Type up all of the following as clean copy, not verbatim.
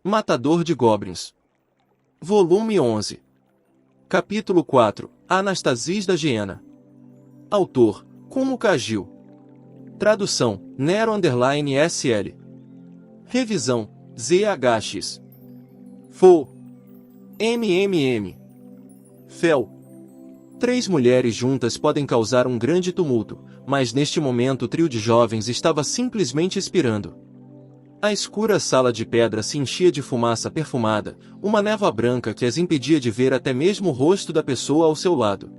Matador de Goblins. Volume 11. Capítulo 4. Anastasis da Geena. Autor: Kumo Kagil. Tradução: Nero_SL. Revisão: ZHX. Fo. MMM. Fel. 3 mulheres juntas podem causar um grande tumulto, mas neste momento o trio de jovens estava simplesmente expirando. A escura sala de pedra se enchia de fumaça perfumada, uma névoa branca que as impedia de ver até mesmo o rosto da pessoa ao seu lado.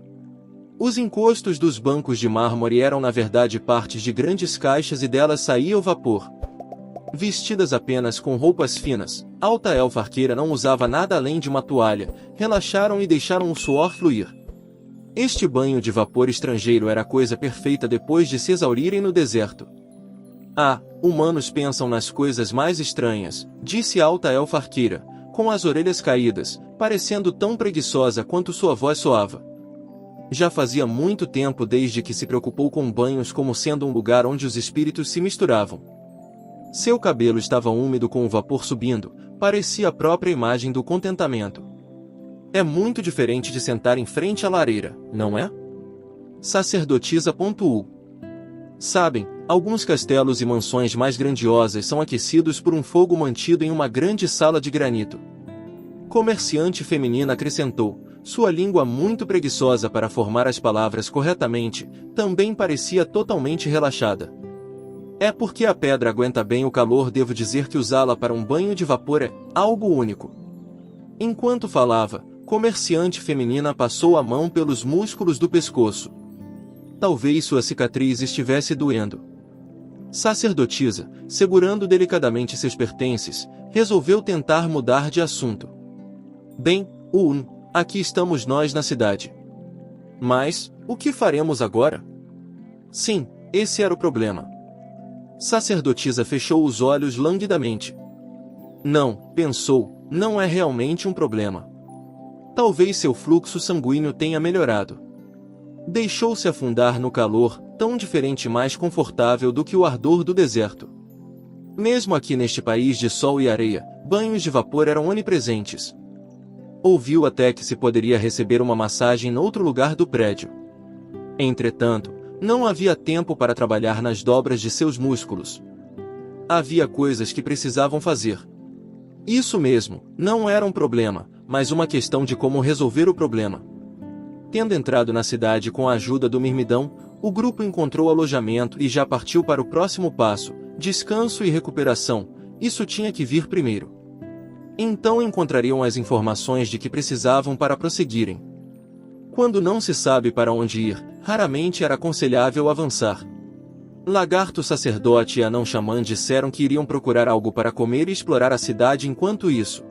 Os encostos dos bancos de mármore eram na verdade partes de grandes caixas e delas saía o vapor. Vestidas apenas com roupas finas, a alta elfa arqueira não usava nada além de uma toalha, relaxaram e deixaram o suor fluir. Este banho de vapor estrangeiro era a coisa perfeita depois de se exaurirem no deserto. Ah, humanos pensam nas coisas mais estranhas, disse a alta elfa arqueira, com as orelhas caídas, parecendo tão preguiçosa quanto sua voz soava. Já fazia muito tempo desde que se preocupou com banhos como sendo um lugar onde os espíritos se misturavam. Seu cabelo estava úmido com o vapor subindo, parecia a própria imagem do contentamento. É muito diferente de sentar em frente à lareira, não é? Sacerdotisa pontuou. Sabem, alguns castelos e mansões mais grandiosas são aquecidos por um fogo mantido em uma grande sala de granito. Comerciante feminina acrescentou, sua língua muito preguiçosa para formar as palavras corretamente, também parecia totalmente relaxada. É porque a pedra aguenta bem o calor, devo dizer que usá-la para um banho de vapor é algo único. Enquanto falava, comerciante feminina passou a mão pelos músculos do pescoço. Talvez sua cicatriz estivesse doendo. Sacerdotisa, segurando delicadamente seus pertences, resolveu tentar mudar de assunto. Bem, aqui estamos nós na cidade. Mas, o que faremos agora? Sim, esse era o problema. Sacerdotisa fechou os olhos languidamente. Não, pensou, não é realmente um problema. Talvez seu fluxo sanguíneo tenha melhorado. Deixou-se afundar no calor, tão diferente e mais confortável do que o ardor do deserto. Mesmo aqui neste país de sol e areia, banhos de vapor eram onipresentes. Ouviu até que se poderia receber uma massagem noutro lugar do prédio. Entretanto, não havia tempo para trabalhar nas dobras de seus músculos. Havia coisas que precisavam fazer. Isso mesmo, não era um problema, mas uma questão de como resolver o problema. Tendo entrado na cidade com a ajuda do Mirmidão, o grupo encontrou alojamento e já partiu para o próximo passo, descanso e recuperação. Isso tinha que vir primeiro. Então encontrariam as informações de que precisavam para prosseguirem. Quando não se sabe para onde ir, raramente era aconselhável avançar. Lagarto sacerdote e anão xamã disseram que iriam procurar algo para comer e explorar a cidade enquanto isso.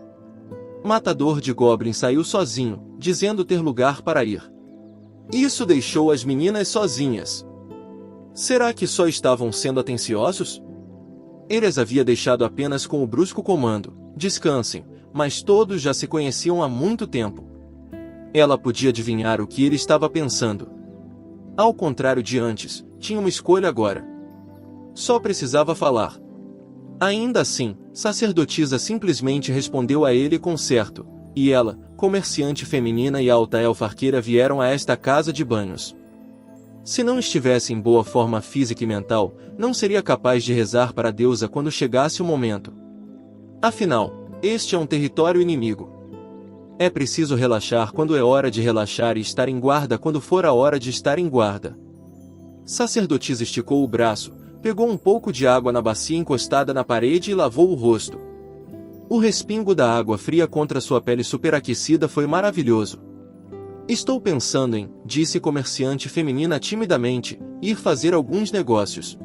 Matador de Goblins saiu sozinho, dizendo ter lugar para ir. Isso deixou as meninas sozinhas. Será que só estavam sendo atenciosos? Ele as havia deixado apenas com o brusco comando, descansem, mas todos já se conheciam há muito tempo. Ela podia adivinhar o que ele estava pensando. Ao contrário de antes, tinha uma escolha agora. Só precisava falar. Ainda assim, sacerdotisa simplesmente respondeu a ele com certo, e ela, comerciante feminina e alta elfa arqueira vieram a esta casa de banhos. Se não estivesse em boa forma física e mental, não seria capaz de rezar para a deusa quando chegasse o momento. Afinal, este é um território inimigo. É preciso relaxar quando é hora de relaxar e estar em guarda quando for a hora de estar em guarda. Sacerdotisa esticou o braço, pegou um pouco de água na bacia encostada na parede e lavou o rosto. O respingo da água fria contra sua pele superaquecida foi maravilhoso. Estou pensando em, disse comerciante feminina timidamente, ir fazer alguns negócios.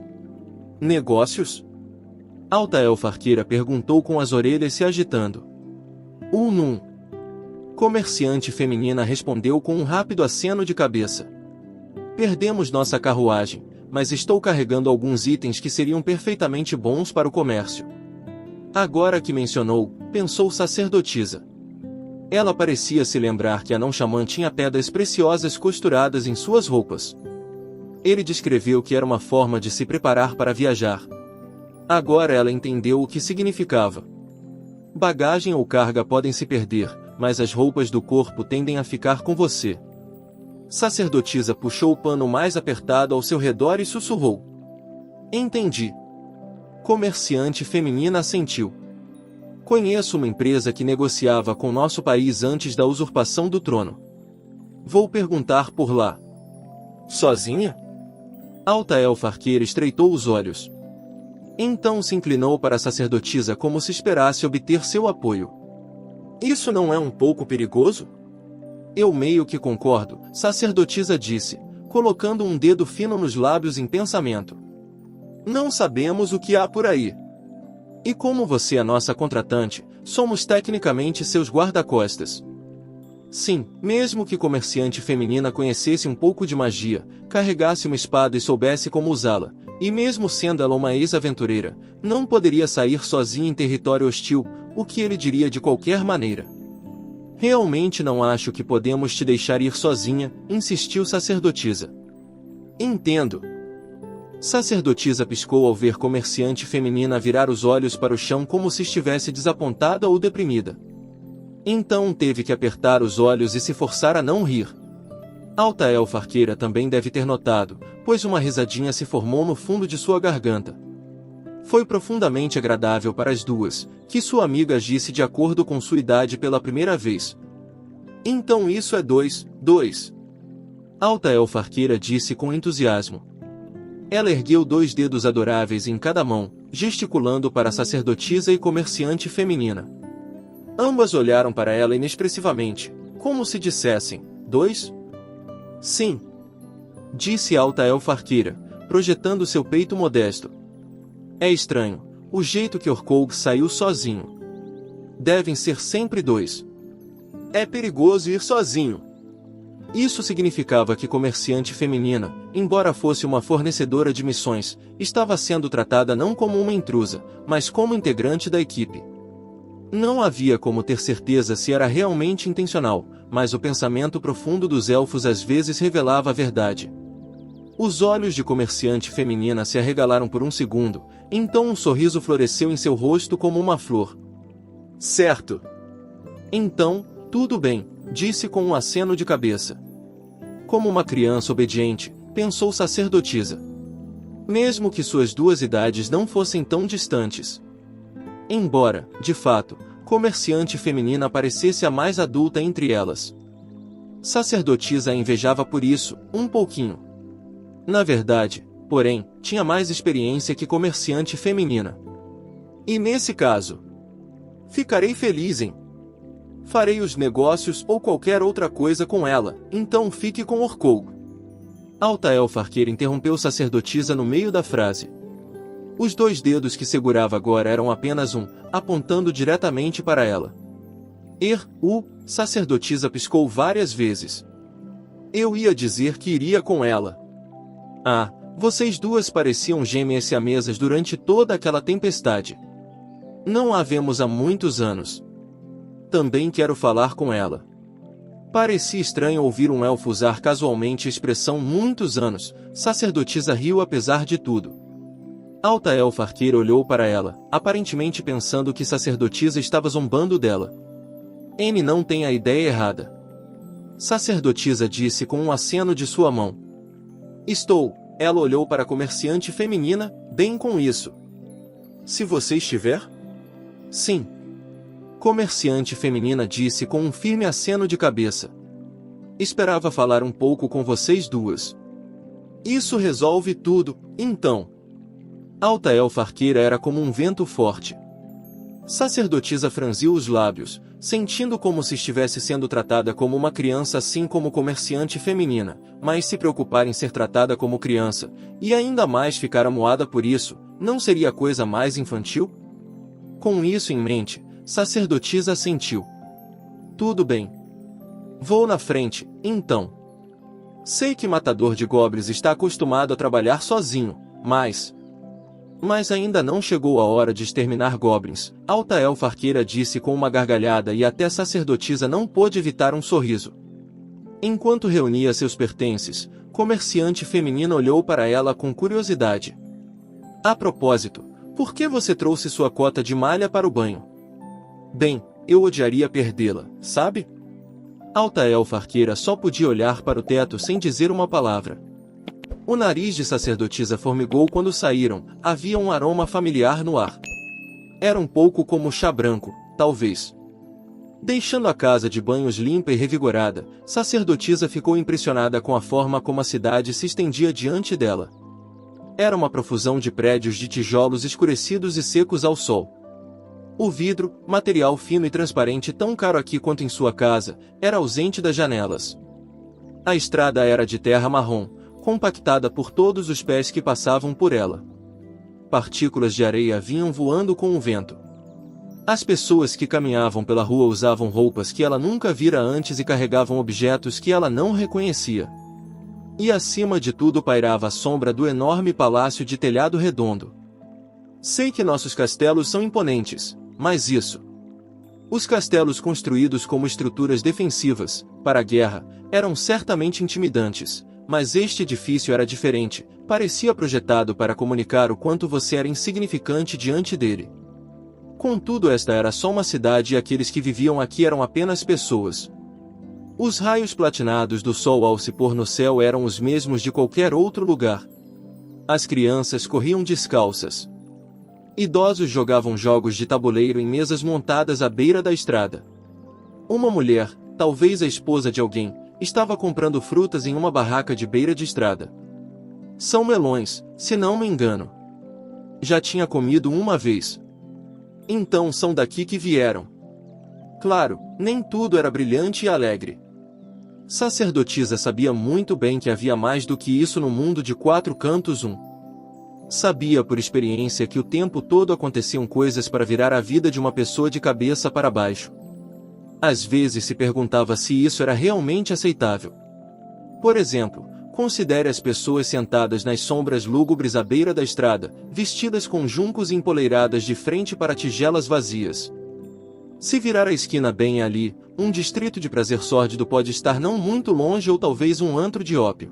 Negócios? Alta elfa arqueira perguntou com as orelhas se agitando. Num. Comerciante feminina respondeu com um rápido aceno de cabeça. Perdemos nossa carruagem, mas estou carregando alguns itens que seriam perfeitamente bons para o comércio. Agora que mencionou, pensou sacerdotisa. Ela parecia se lembrar que anão xamã tinha pedras preciosas costuradas em suas roupas. Ele descreveu que era uma forma de se preparar para viajar. Agora ela entendeu o que significava. Bagagem ou carga podem se perder, mas as roupas do corpo tendem a ficar com você. Sacerdotisa puxou o pano mais apertado ao seu redor e sussurrou. Entendi. Comerciante feminina assentiu. Conheço uma empresa que negociava com nosso país antes da usurpação do trono. Vou perguntar por lá. Sozinha? Alta elfa arqueira estreitou os olhos. Então se inclinou para a sacerdotisa como se esperasse obter seu apoio. Isso não é um pouco perigoso? Eu meio que concordo, sacerdotisa disse, colocando um dedo fino nos lábios em pensamento. Não sabemos o que há por aí. E como você é nossa contratante, somos tecnicamente seus guarda-costas. Sim, mesmo que comerciante feminina conhecesse um pouco de magia, carregasse uma espada e soubesse como usá-la, e mesmo sendo ela uma ex-aventureira, não poderia sair sozinha em território hostil, o que ele diria de qualquer maneira. Realmente não acho que podemos te deixar ir sozinha, insistiu sacerdotisa. Entendo. Sacerdotisa piscou ao ver comerciante feminina virar os olhos para o chão como se estivesse desapontada ou deprimida. Então teve que apertar os olhos e se forçar a não rir. Alta elfa arqueira também deve ter notado, pois uma risadinha se formou no fundo de sua garganta. Foi profundamente agradável para as duas, que sua amiga agisse de acordo com sua idade pela primeira vez. Então isso é 2. Alta elfa arqueira disse com entusiasmo. Ela ergueu 2 dedos adoráveis em cada mão, gesticulando para a sacerdotisa e comerciante feminina. Ambas olharam para ela inexpressivamente, como se dissessem, 2? Sim. Disse Alta elfa arqueira, projetando seu peito modesto. É estranho, o jeito que Orkoug saiu sozinho. Devem ser sempre 2. É perigoso ir sozinho. Isso significava que comerciante feminina, embora fosse uma fornecedora de missões, estava sendo tratada não como uma intrusa, mas como integrante da equipe. Não havia como ter certeza se era realmente intencional, mas o pensamento profundo dos elfos às vezes revelava a verdade. Os olhos de comerciante feminina se arregalaram por um segundo, então um sorriso floresceu em seu rosto como uma flor. Certo. Então, tudo bem, disse com um aceno de cabeça. Como uma criança obediente, pensou sacerdotisa. Mesmo que suas 2 idades não fossem tão distantes. Embora, de fato, comerciante feminina parecesse a mais adulta entre elas. Sacerdotisa a invejava por isso, um pouquinho. Na verdade, porém, tinha mais experiência que comerciante feminina. E nesse caso, ficarei feliz em... Farei os negócios ou qualquer outra coisa com ela, então fique com Orkoug. Alta elfa arqueira interrompeu sacerdotisa no meio da frase. Os 2 dedos que segurava agora eram apenas um, apontando diretamente para ela. Sacerdotisa piscou várias vezes. Eu ia dizer que iria com ela. Ah, vocês duas pareciam gêmeas siamesas durante toda aquela tempestade. Não a vemos há muitos anos. Também quero falar com ela. Parecia estranho ouvir um elfo usar casualmente a expressão muitos anos, sacerdotisa riu apesar de tudo. Alta elfa arqueira olhou para ela, aparentemente pensando que sacerdotisa estava zombando dela. N não tem a ideia errada. Sacerdotisa disse com um aceno de sua mão. Estou, ela olhou para a comerciante feminina, bem com isso. Se você estiver? Sim. Comerciante feminina disse com um firme aceno de cabeça. Esperava falar um pouco com vocês duas. Isso resolve tudo, então. Alta elfa arqueira era como um vento forte. Sacerdotisa franziu os lábios, sentindo como se estivesse sendo tratada como uma criança assim como comerciante feminina, mas se preocupar em ser tratada como criança, e ainda mais ficar amuada por isso, não seria a coisa mais infantil? Com isso em mente, sacerdotisa assentiu. Tudo bem. Vou na frente, então. Sei que matador de goblins está acostumado a trabalhar sozinho, mas ainda não chegou a hora de exterminar goblins, Alta elfa arqueira disse com uma gargalhada e até sacerdotisa não pôde evitar um sorriso. Enquanto reunia seus pertences, comerciante feminina olhou para ela com curiosidade. A propósito, por que você trouxe sua cota de malha para o banho? Bem, eu odiaria perdê-la, sabe? A alta elfa arqueira só podia olhar para o teto sem dizer uma palavra. O nariz de sacerdotisa formigou quando saíram, havia um aroma familiar no ar. Era um pouco como chá branco, talvez. Deixando a casa de banhos limpa e revigorada, sacerdotisa ficou impressionada com a forma como a cidade se estendia diante dela. Era uma profusão de prédios de tijolos escurecidos e secos ao sol. O vidro, material fino e transparente tão caro aqui quanto em sua casa, era ausente das janelas. A estrada era de terra marrom, compactada por todos os pés que passavam por ela. Partículas de areia vinham voando com o vento. As pessoas que caminhavam pela rua usavam roupas que ela nunca vira antes e carregavam objetos que ela não reconhecia. E acima de tudo pairava a sombra do enorme palácio de telhado redondo. Sei que nossos castelos são imponentes, mas isso. Os castelos construídos como estruturas defensivas, para a guerra, eram certamente intimidantes, mas este edifício era diferente, parecia projetado para comunicar o quanto você era insignificante diante dele. Contudo, esta era só uma cidade e aqueles que viviam aqui eram apenas pessoas. Os raios platinados do sol ao se pôr no céu eram os mesmos de qualquer outro lugar. As crianças corriam descalças. Idosos jogavam jogos de tabuleiro em mesas montadas à beira da estrada. Uma mulher, talvez a esposa de alguém, estava comprando frutas em uma barraca de beira de estrada. São melões, se não me engano. Já tinha comido uma vez. Então são daqui que vieram. Claro, nem tudo era brilhante e alegre. Sacerdotisa sabia muito bem que havia mais do que isso no mundo de quatro cantos. Sabia por experiência que o tempo todo aconteciam coisas para virar a vida de uma pessoa de cabeça para baixo. Às vezes se perguntava se isso era realmente aceitável. Por exemplo, considere as pessoas sentadas nas sombras lúgubres à beira da estrada, vestidas com juncos empoleiradas de frente para tigelas vazias. Se virar a esquina bem ali, um distrito de prazer sórdido pode estar não muito longe ou talvez um antro de ópio.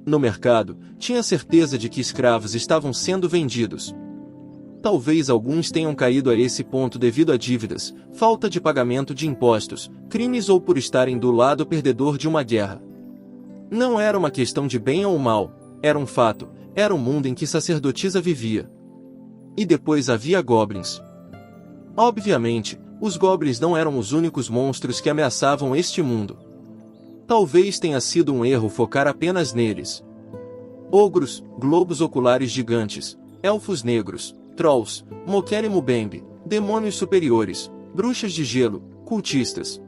No mercado, tinha certeza de que escravos estavam sendo vendidos. Talvez alguns tenham caído a esse ponto devido a dívidas, falta de pagamento de impostos, crimes ou por estarem do lado perdedor de uma guerra. Não era uma questão de bem ou mal, era um fato, era o mundo em que sacerdotisa vivia. E depois havia goblins. Obviamente, os goblins não eram os únicos monstros que ameaçavam este mundo. Talvez tenha sido um erro focar apenas neles. Ogros, globos oculares gigantes, elfos negros, trolls, Mokele Mubembe, demônios superiores, bruxas de gelo, cultistas.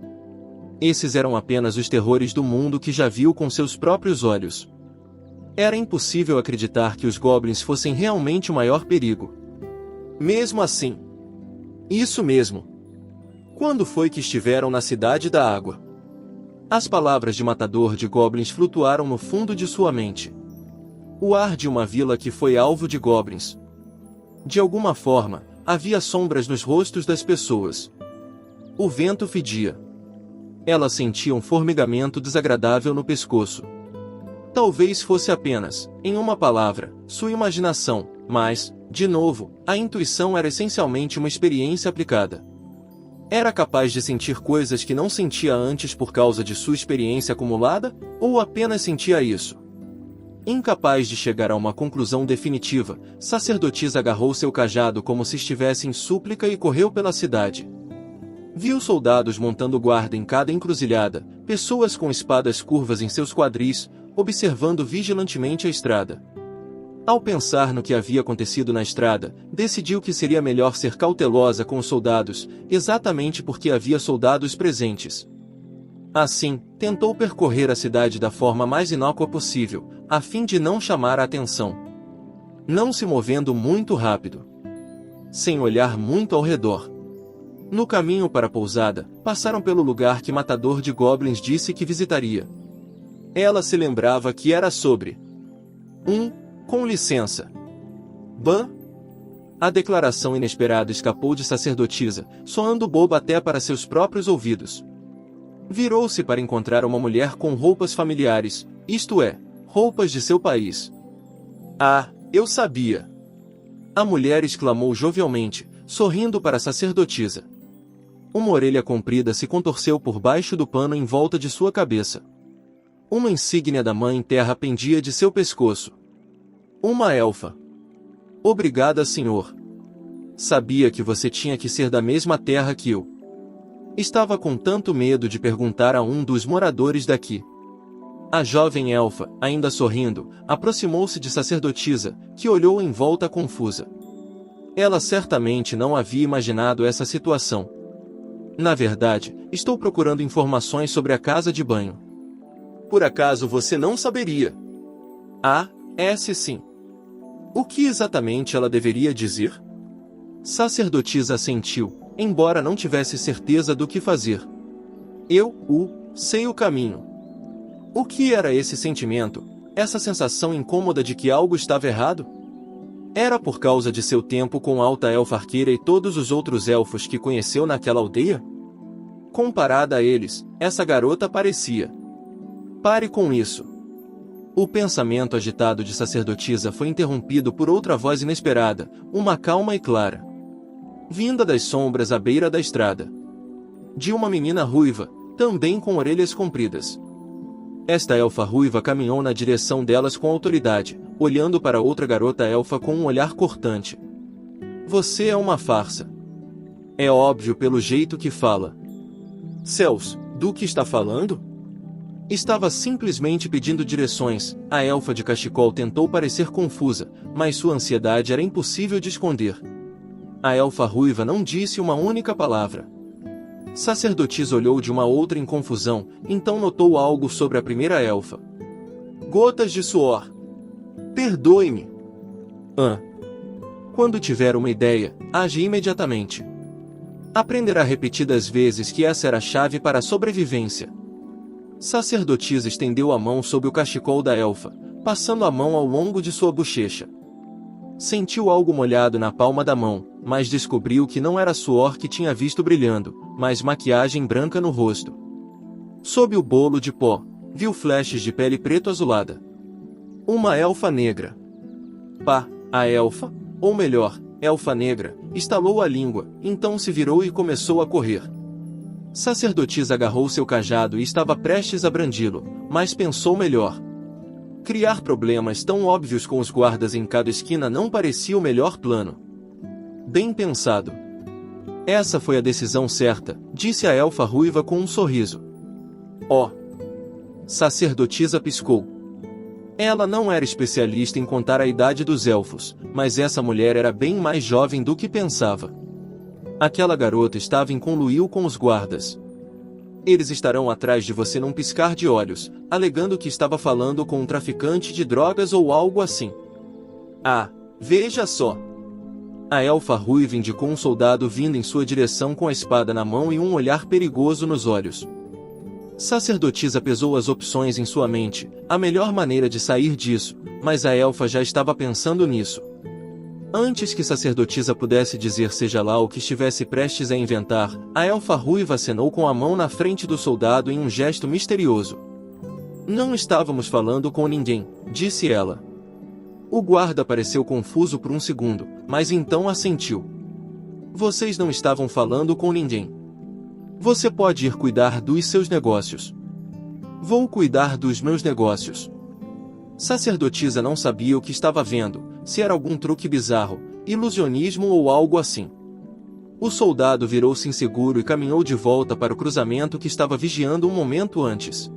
Esses eram apenas os terrores do mundo que já viu com seus próprios olhos. Era impossível acreditar que os goblins fossem realmente o maior perigo. Mesmo assim. Isso mesmo. Quando foi que estiveram na Cidade da Água? As palavras de matador de goblins flutuaram no fundo de sua mente. O ar de uma vila que foi alvo de goblins. De alguma forma, havia sombras nos rostos das pessoas. O vento fedia. Ela sentia um formigamento desagradável no pescoço. Talvez fosse apenas, em uma palavra, sua imaginação, mas, de novo, a intuição era essencialmente uma experiência aplicada. Era capaz de sentir coisas que não sentia antes por causa de sua experiência acumulada, ou apenas sentia isso? Incapaz de chegar a uma conclusão definitiva, sacerdotisa agarrou seu cajado como se estivesse em súplica e correu pela cidade. Viu soldados montando guarda em cada encruzilhada, pessoas com espadas curvas em seus quadris, observando vigilantemente a estrada. Ao pensar no que havia acontecido na estrada, decidiu que seria melhor ser cautelosa com os soldados, exatamente porque havia soldados presentes. Assim, tentou percorrer a cidade da forma mais inócua possível, a fim de não chamar a atenção. Não se movendo muito rápido. Sem olhar muito ao redor. No caminho para a pousada, passaram pelo lugar que Matador de Goblins disse que visitaria. Ela se lembrava que era sobre com licença. Ban? A declaração inesperada escapou de sacerdotisa, soando boba até para seus próprios ouvidos. Virou-se para encontrar uma mulher com roupas familiares, isto é, roupas de seu país. Ah, eu sabia! A mulher exclamou jovialmente, sorrindo para a sacerdotisa. Uma orelha comprida se contorceu por baixo do pano em volta de sua cabeça. Uma insígnia da Mãe Terra pendia de seu pescoço. Uma elfa. Obrigada, senhor. Sabia que você tinha que ser da mesma terra que eu. Estava com tanto medo de perguntar a um dos moradores daqui. A jovem elfa, ainda sorrindo, aproximou-se de sacerdotisa, que olhou em volta confusa. Ela certamente não havia imaginado essa situação. Na verdade, estou procurando informações sobre a casa de banho. Por acaso você não saberia? Ah, sim. O que exatamente ela deveria dizer? Sacerdotisa assentiu, embora não tivesse certeza do que fazer. Sei o caminho. O que era esse sentimento, essa sensação incômoda de que algo estava errado? Era por causa de seu tempo com a alta elfa arqueira e todos os outros elfos que conheceu naquela aldeia? Comparada a eles, essa garota parecia. Pare com isso. O pensamento agitado de sacerdotisa foi interrompido por outra voz inesperada, uma calma e clara. Vinda das sombras à beira da estrada. De uma menina ruiva, também com orelhas compridas. Esta elfa ruiva caminhou na direção delas com autoridade, olhando para outra garota elfa com um olhar cortante. Você é uma farsa. É óbvio pelo jeito que fala. Céus, do que está falando? Estava simplesmente pedindo direções. A elfa de cachecol tentou parecer confusa, mas sua ansiedade era impossível de esconder. A elfa ruiva não disse uma única palavra. Sacerdotisa olhou de uma outra em confusão, então notou algo sobre a primeira elfa. Gotas de suor. Perdoe-me. Quando tiver uma ideia, age imediatamente. Aprenderá repetidas vezes que essa era a chave para a sobrevivência. Sacerdotisa estendeu a mão sob o cachecol da elfa, passando a mão ao longo de sua bochecha. Sentiu algo molhado na palma da mão, mas descobriu que não era suor que tinha visto brilhando, mas maquiagem branca no rosto. Sob o bolo de pó, viu flashes de pele preto-azulada. Uma elfa negra. A elfa, ou melhor, elfa negra, estalou a língua, então se virou e começou a correr. Sacerdotisa agarrou seu cajado e estava prestes a brandi-lo, mas pensou melhor. Criar problemas tão óbvios com os guardas em cada esquina não parecia o melhor plano. Bem pensado. Essa foi a decisão certa, disse a elfa ruiva com um sorriso. Sacerdotisa piscou. Ela não era especialista em contar a idade dos elfos, mas essa mulher era bem mais jovem do que pensava. Aquela garota estava em conluio com os guardas. Eles estarão atrás de você num piscar de olhos, alegando que estava falando com um traficante de drogas ou algo assim. Veja só. A elfa ruiva indicou um soldado vindo em sua direção com a espada na mão e um olhar perigoso nos olhos. Sacerdotisa pesou as opções em sua mente, a melhor maneira de sair disso, mas a elfa já estava pensando nisso. Antes que sacerdotisa pudesse dizer seja lá o que estivesse prestes a inventar, a elfa ruiva acenou com a mão na frente do soldado em um gesto misterioso. Não estávamos falando com ninguém, disse ela. O guarda pareceu confuso por um segundo, mas então assentiu. Vocês não estavam falando com ninguém. Você pode ir cuidar dos seus negócios. Vou cuidar dos meus negócios. Sacerdotisa não sabia o que estava vendo, se era algum truque bizarro, ilusionismo ou algo assim. O soldado virou-se inseguro e caminhou de volta para o cruzamento que estava vigiando um momento antes.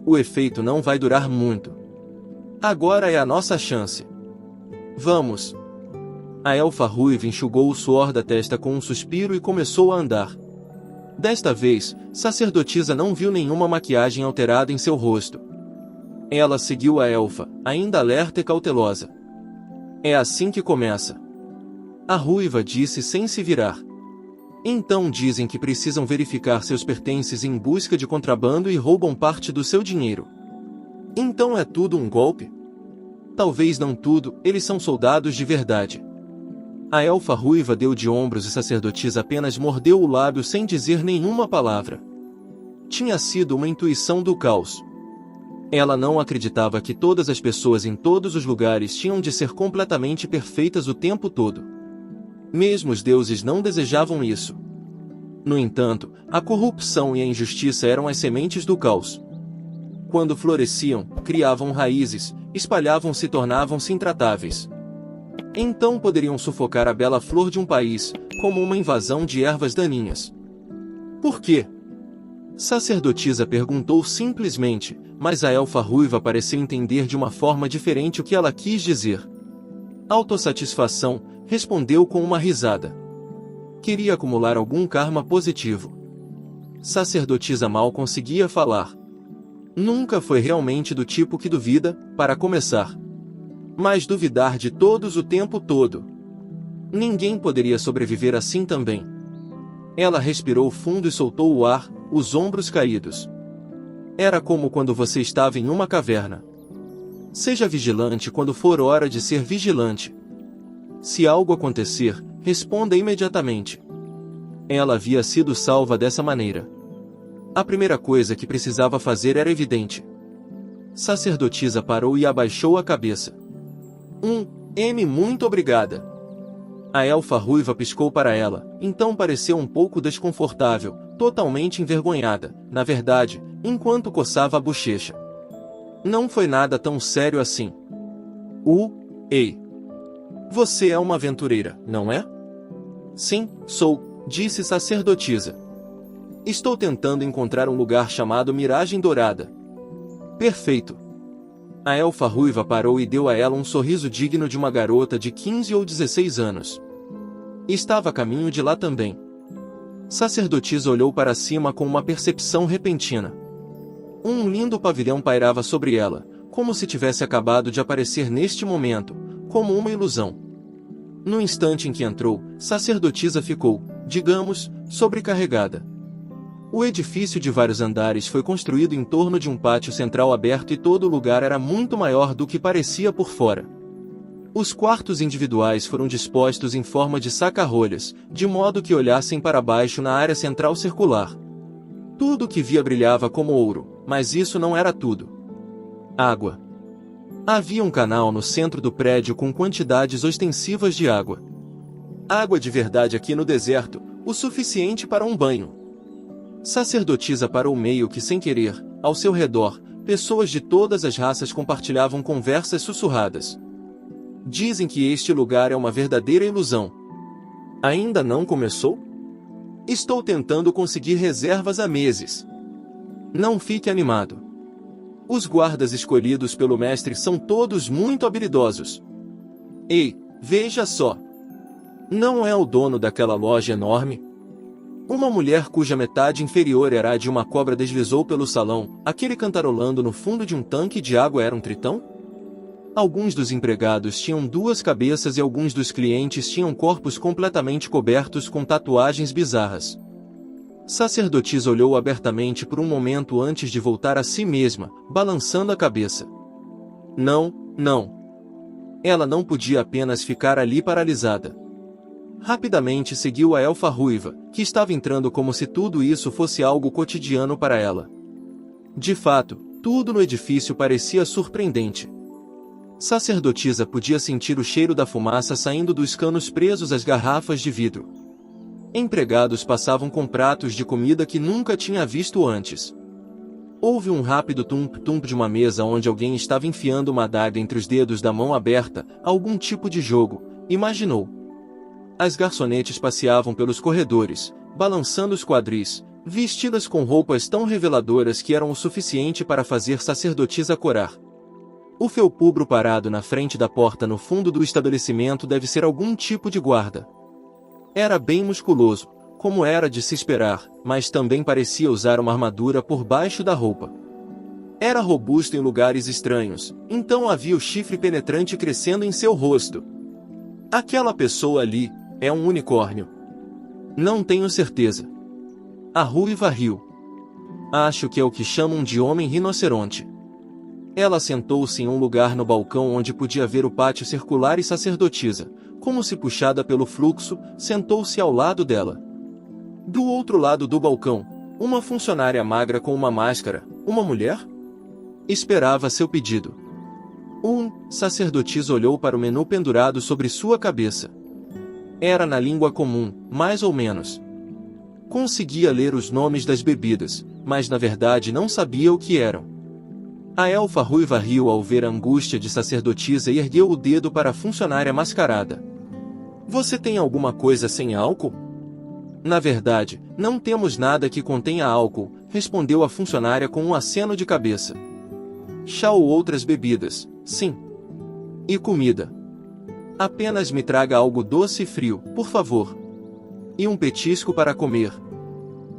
O efeito não vai durar muito. Agora é a nossa chance. Vamos. A elfa ruiva enxugou o suor da testa com um suspiro e começou a andar. Desta vez, sacerdotisa não viu nenhuma maquiagem alterada em seu rosto. Ela seguiu a elfa, ainda alerta e cautelosa. É assim que começa. A ruiva disse sem se virar. Então dizem que precisam verificar seus pertences em busca de contrabando e roubam parte do seu dinheiro. Então é tudo um golpe? Talvez não tudo, eles são soldados de verdade. A elfa ruiva deu de ombros e sacerdotisa apenas mordeu o lábio sem dizer nenhuma palavra. Tinha sido uma intuição do caos. Ela não acreditava que todas as pessoas em todos os lugares tinham de ser completamente perfeitas o tempo todo. Mesmo os deuses não desejavam isso. No entanto, a corrupção e a injustiça eram as sementes do caos. Quando floresciam, criavam raízes, espalhavam-se e tornavam-se intratáveis. Então poderiam sufocar a bela flor de um país, como uma invasão de ervas daninhas. Por quê? Sacerdotisa perguntou simplesmente, mas a elfa ruiva pareceu entender de uma forma diferente o que ela quis dizer. Autossatisfação, respondeu com uma risada. Queria acumular algum karma positivo. Sacerdotisa mal conseguia falar. Nunca foi realmente do tipo que duvida, para começar. Mas duvidar de todos o tempo todo. Ninguém poderia sobreviver assim também. Ela respirou fundo e soltou o ar, os ombros caídos. Era como quando você estava em uma caverna. Seja vigilante quando for hora de ser vigilante. Se algo acontecer, responda imediatamente. Ela havia sido salva dessa maneira. A primeira coisa que precisava fazer era evidente. Sacerdotisa parou e abaixou a cabeça. Muito obrigada. A elfa ruiva piscou para ela, então pareceu um pouco desconfortável, totalmente envergonhada, na verdade, enquanto coçava a bochecha. Não foi nada tão sério assim. Ei. Você é uma aventureira, não é? Sim, sou, disse sacerdotisa. Estou tentando encontrar um lugar chamado Miragem Dourada. Perfeito. A elfa ruiva parou e deu a ela um sorriso digno de uma garota de 15 ou 16 anos. Estava a caminho de lá também. Sacerdotisa olhou para cima com uma percepção repentina. Um lindo pavilhão pairava sobre ela, como se tivesse acabado de aparecer neste momento, como uma ilusão. No instante em que entrou, sacerdotisa ficou, digamos, sobrecarregada. O edifício de vários andares foi construído em torno de um pátio central aberto e todo o lugar era muito maior do que parecia por fora. Os quartos individuais foram dispostos em forma de saca-rolhas, de modo que olhassem para baixo na área central circular. Tudo o que via brilhava como ouro, mas isso não era tudo. Água. Havia um canal no centro do prédio com quantidades ostensivas de água. Água de verdade aqui no deserto, o suficiente para um banho. Sacerdotisa parou meio que sem querer. Ao seu redor, pessoas de todas as raças compartilhavam conversas sussurradas. Dizem que este lugar é uma verdadeira ilusão. Ainda não começou? Estou tentando conseguir reservas há meses. Não fique animado. Os guardas escolhidos pelo mestre são todos muito habilidosos. Ei, veja só. Não é o dono daquela loja enorme? Uma mulher cuja metade inferior era a de uma cobra deslizou pelo salão, aquele cantarolando no fundo de um tanque de água era um tritão? Alguns dos empregados tinham duas cabeças e alguns dos clientes tinham corpos completamente cobertos com tatuagens bizarras. Sacerdotisa olhou abertamente por um momento antes de voltar a si mesma, balançando a cabeça. Não. Ela não podia apenas ficar ali paralisada. Rapidamente seguiu a elfa ruiva, que estava entrando como se tudo isso fosse algo cotidiano para ela. De fato, tudo no edifício parecia surpreendente. Sacerdotisa podia sentir o cheiro da fumaça saindo dos canos presos às garrafas de vidro. Empregados passavam com pratos de comida que nunca tinha visto antes. Houve um rápido tump-tump de uma mesa onde alguém estava enfiando uma adaga entre os dedos da mão aberta, algum tipo de jogo, imaginou. As garçonetes passeavam pelos corredores, balançando os quadris, vestidas com roupas tão reveladoras que eram o suficiente para fazer sacerdotisa corar. O felpubro parado na frente da porta no fundo do estabelecimento deve ser algum tipo de guarda. Era bem musculoso, como era de se esperar, mas também parecia usar uma armadura por baixo da roupa. Era robusto em lugares estranhos, então havia o chifre penetrante crescendo em seu rosto. Aquela pessoa ali é um unicórnio. Não tenho certeza. A ruiva riu. Acho que é o que chamam de homem rinoceronte. Ela sentou-se em um lugar no balcão onde podia ver o pátio circular e sacerdotisa, como se puxada pelo fluxo, sentou-se ao lado dela. Do outro lado do balcão, uma funcionária magra com uma máscara, uma mulher? Esperava seu pedido. Sacerdotisa olhou para o menu pendurado sobre sua cabeça. Era na língua comum, mais ou menos. Conseguia ler os nomes das bebidas, mas na verdade não sabia o que eram. A elfa ruiva riu ao ver a angústia de sacerdotisa e ergueu o dedo para a funcionária mascarada. Você tem alguma coisa sem álcool? Na verdade, não temos nada que contenha álcool, respondeu a funcionária com um aceno de cabeça. Chá ou outras bebidas, sim. E comida. Apenas me traga algo doce e frio, por favor. E um petisco para comer.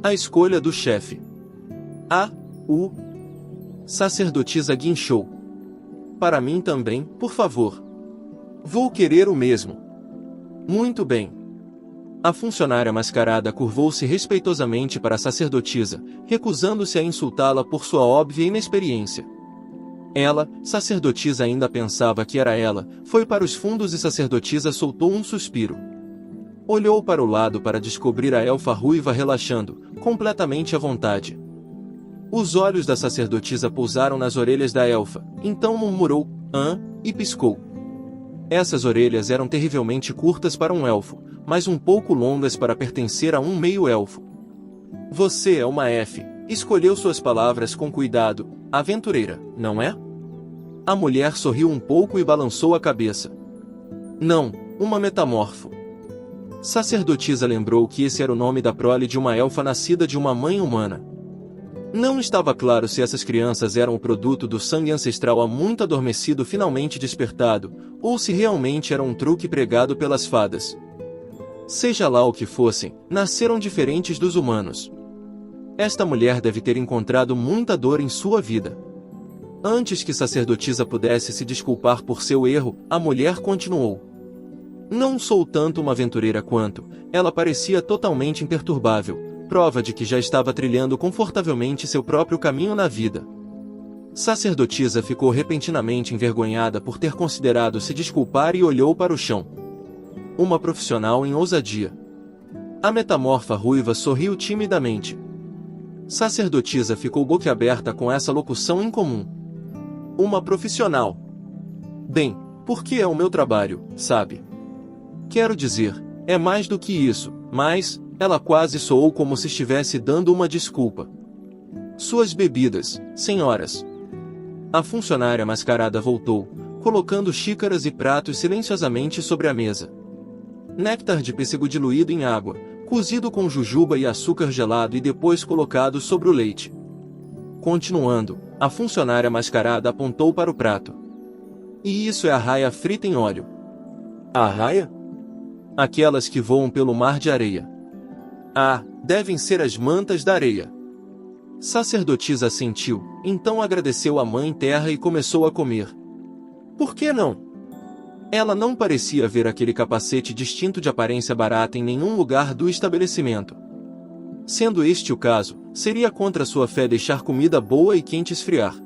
A escolha do chefe. Sacerdotisa guinchou. Para mim também, por favor. Vou querer o mesmo. Muito bem. A funcionária mascarada curvou-se respeitosamente para a sacerdotisa, recusando-se a insultá-la por sua óbvia inexperiência. Ela, sacerdotisa ainda pensava que era ela, foi para os fundos e sacerdotisa soltou um suspiro. Olhou para o lado para descobrir a elfa ruiva relaxando, completamente à vontade. Os olhos da sacerdotisa pousaram nas orelhas da elfa, então murmurou, e piscou. Essas orelhas eram terrivelmente curtas para um elfo, mas um pouco longas para pertencer a um meio-elfo. Você é uma F, escolheu suas palavras com cuidado, aventureira, não é? A mulher sorriu um pouco e balançou a cabeça. Não, uma metamorfo. Sacerdotisa lembrou que esse era o nome da prole de uma elfa nascida de uma mãe humana. Não estava claro se essas crianças eram o produto do sangue ancestral há muito adormecido finalmente despertado, ou se realmente era um truque pregado pelas fadas. Seja lá o que fossem, nasceram diferentes dos humanos. Esta mulher deve ter encontrado muita dor em sua vida. Antes que sacerdotisa pudesse se desculpar por seu erro, a mulher continuou. Não sou tanto uma aventureira quanto, ela parecia totalmente imperturbável, prova de que já estava trilhando confortavelmente seu próprio caminho na vida. Sacerdotisa ficou repentinamente envergonhada por ter considerado se desculpar e olhou para o chão. Uma profissional em ousadia. A metamorfa ruiva sorriu timidamente. Sacerdotisa ficou boquiaberta com essa locução incomum. Uma profissional. Bem, porque é o meu trabalho, sabe? Quero dizer, é mais do que isso, mas, ela quase soou como se estivesse dando uma desculpa. Suas bebidas, senhoras. A funcionária mascarada voltou, colocando xícaras e pratos silenciosamente sobre a mesa. Néctar de pêssego diluído em água, cozido com jujuba e açúcar gelado e depois colocado sobre o leite. Continuando, a funcionária mascarada apontou para o prato. E isso é arraia frita em óleo. A arraia? Aquelas que voam pelo mar de areia. Devem ser as mantas da areia. Sacerdotisa assentiu, então agradeceu à Mãe Terra e começou a comer. Por que não? Ela não parecia ver aquele capacete distinto de aparência barata em nenhum lugar do estabelecimento. Sendo este o caso, seria contra sua fé deixar comida boa e quente esfriar.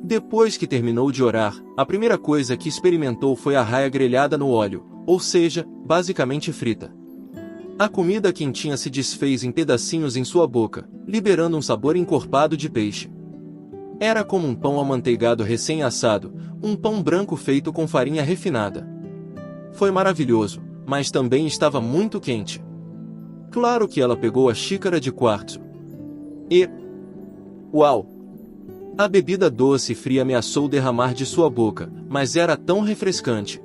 Depois que terminou de orar, a primeira coisa que experimentou foi a arraia grelhada no óleo, ou seja, basicamente frita. A comida quentinha se desfez em pedacinhos em sua boca, liberando um sabor encorpado de peixe. Era como um pão amanteigado recém-assado, um pão branco feito com farinha refinada. Foi maravilhoso, mas também estava muito quente. Claro que ela pegou a xícara de quartzo. Uau! A bebida doce e fria ameaçou derramar de sua boca, mas era tão refrescante.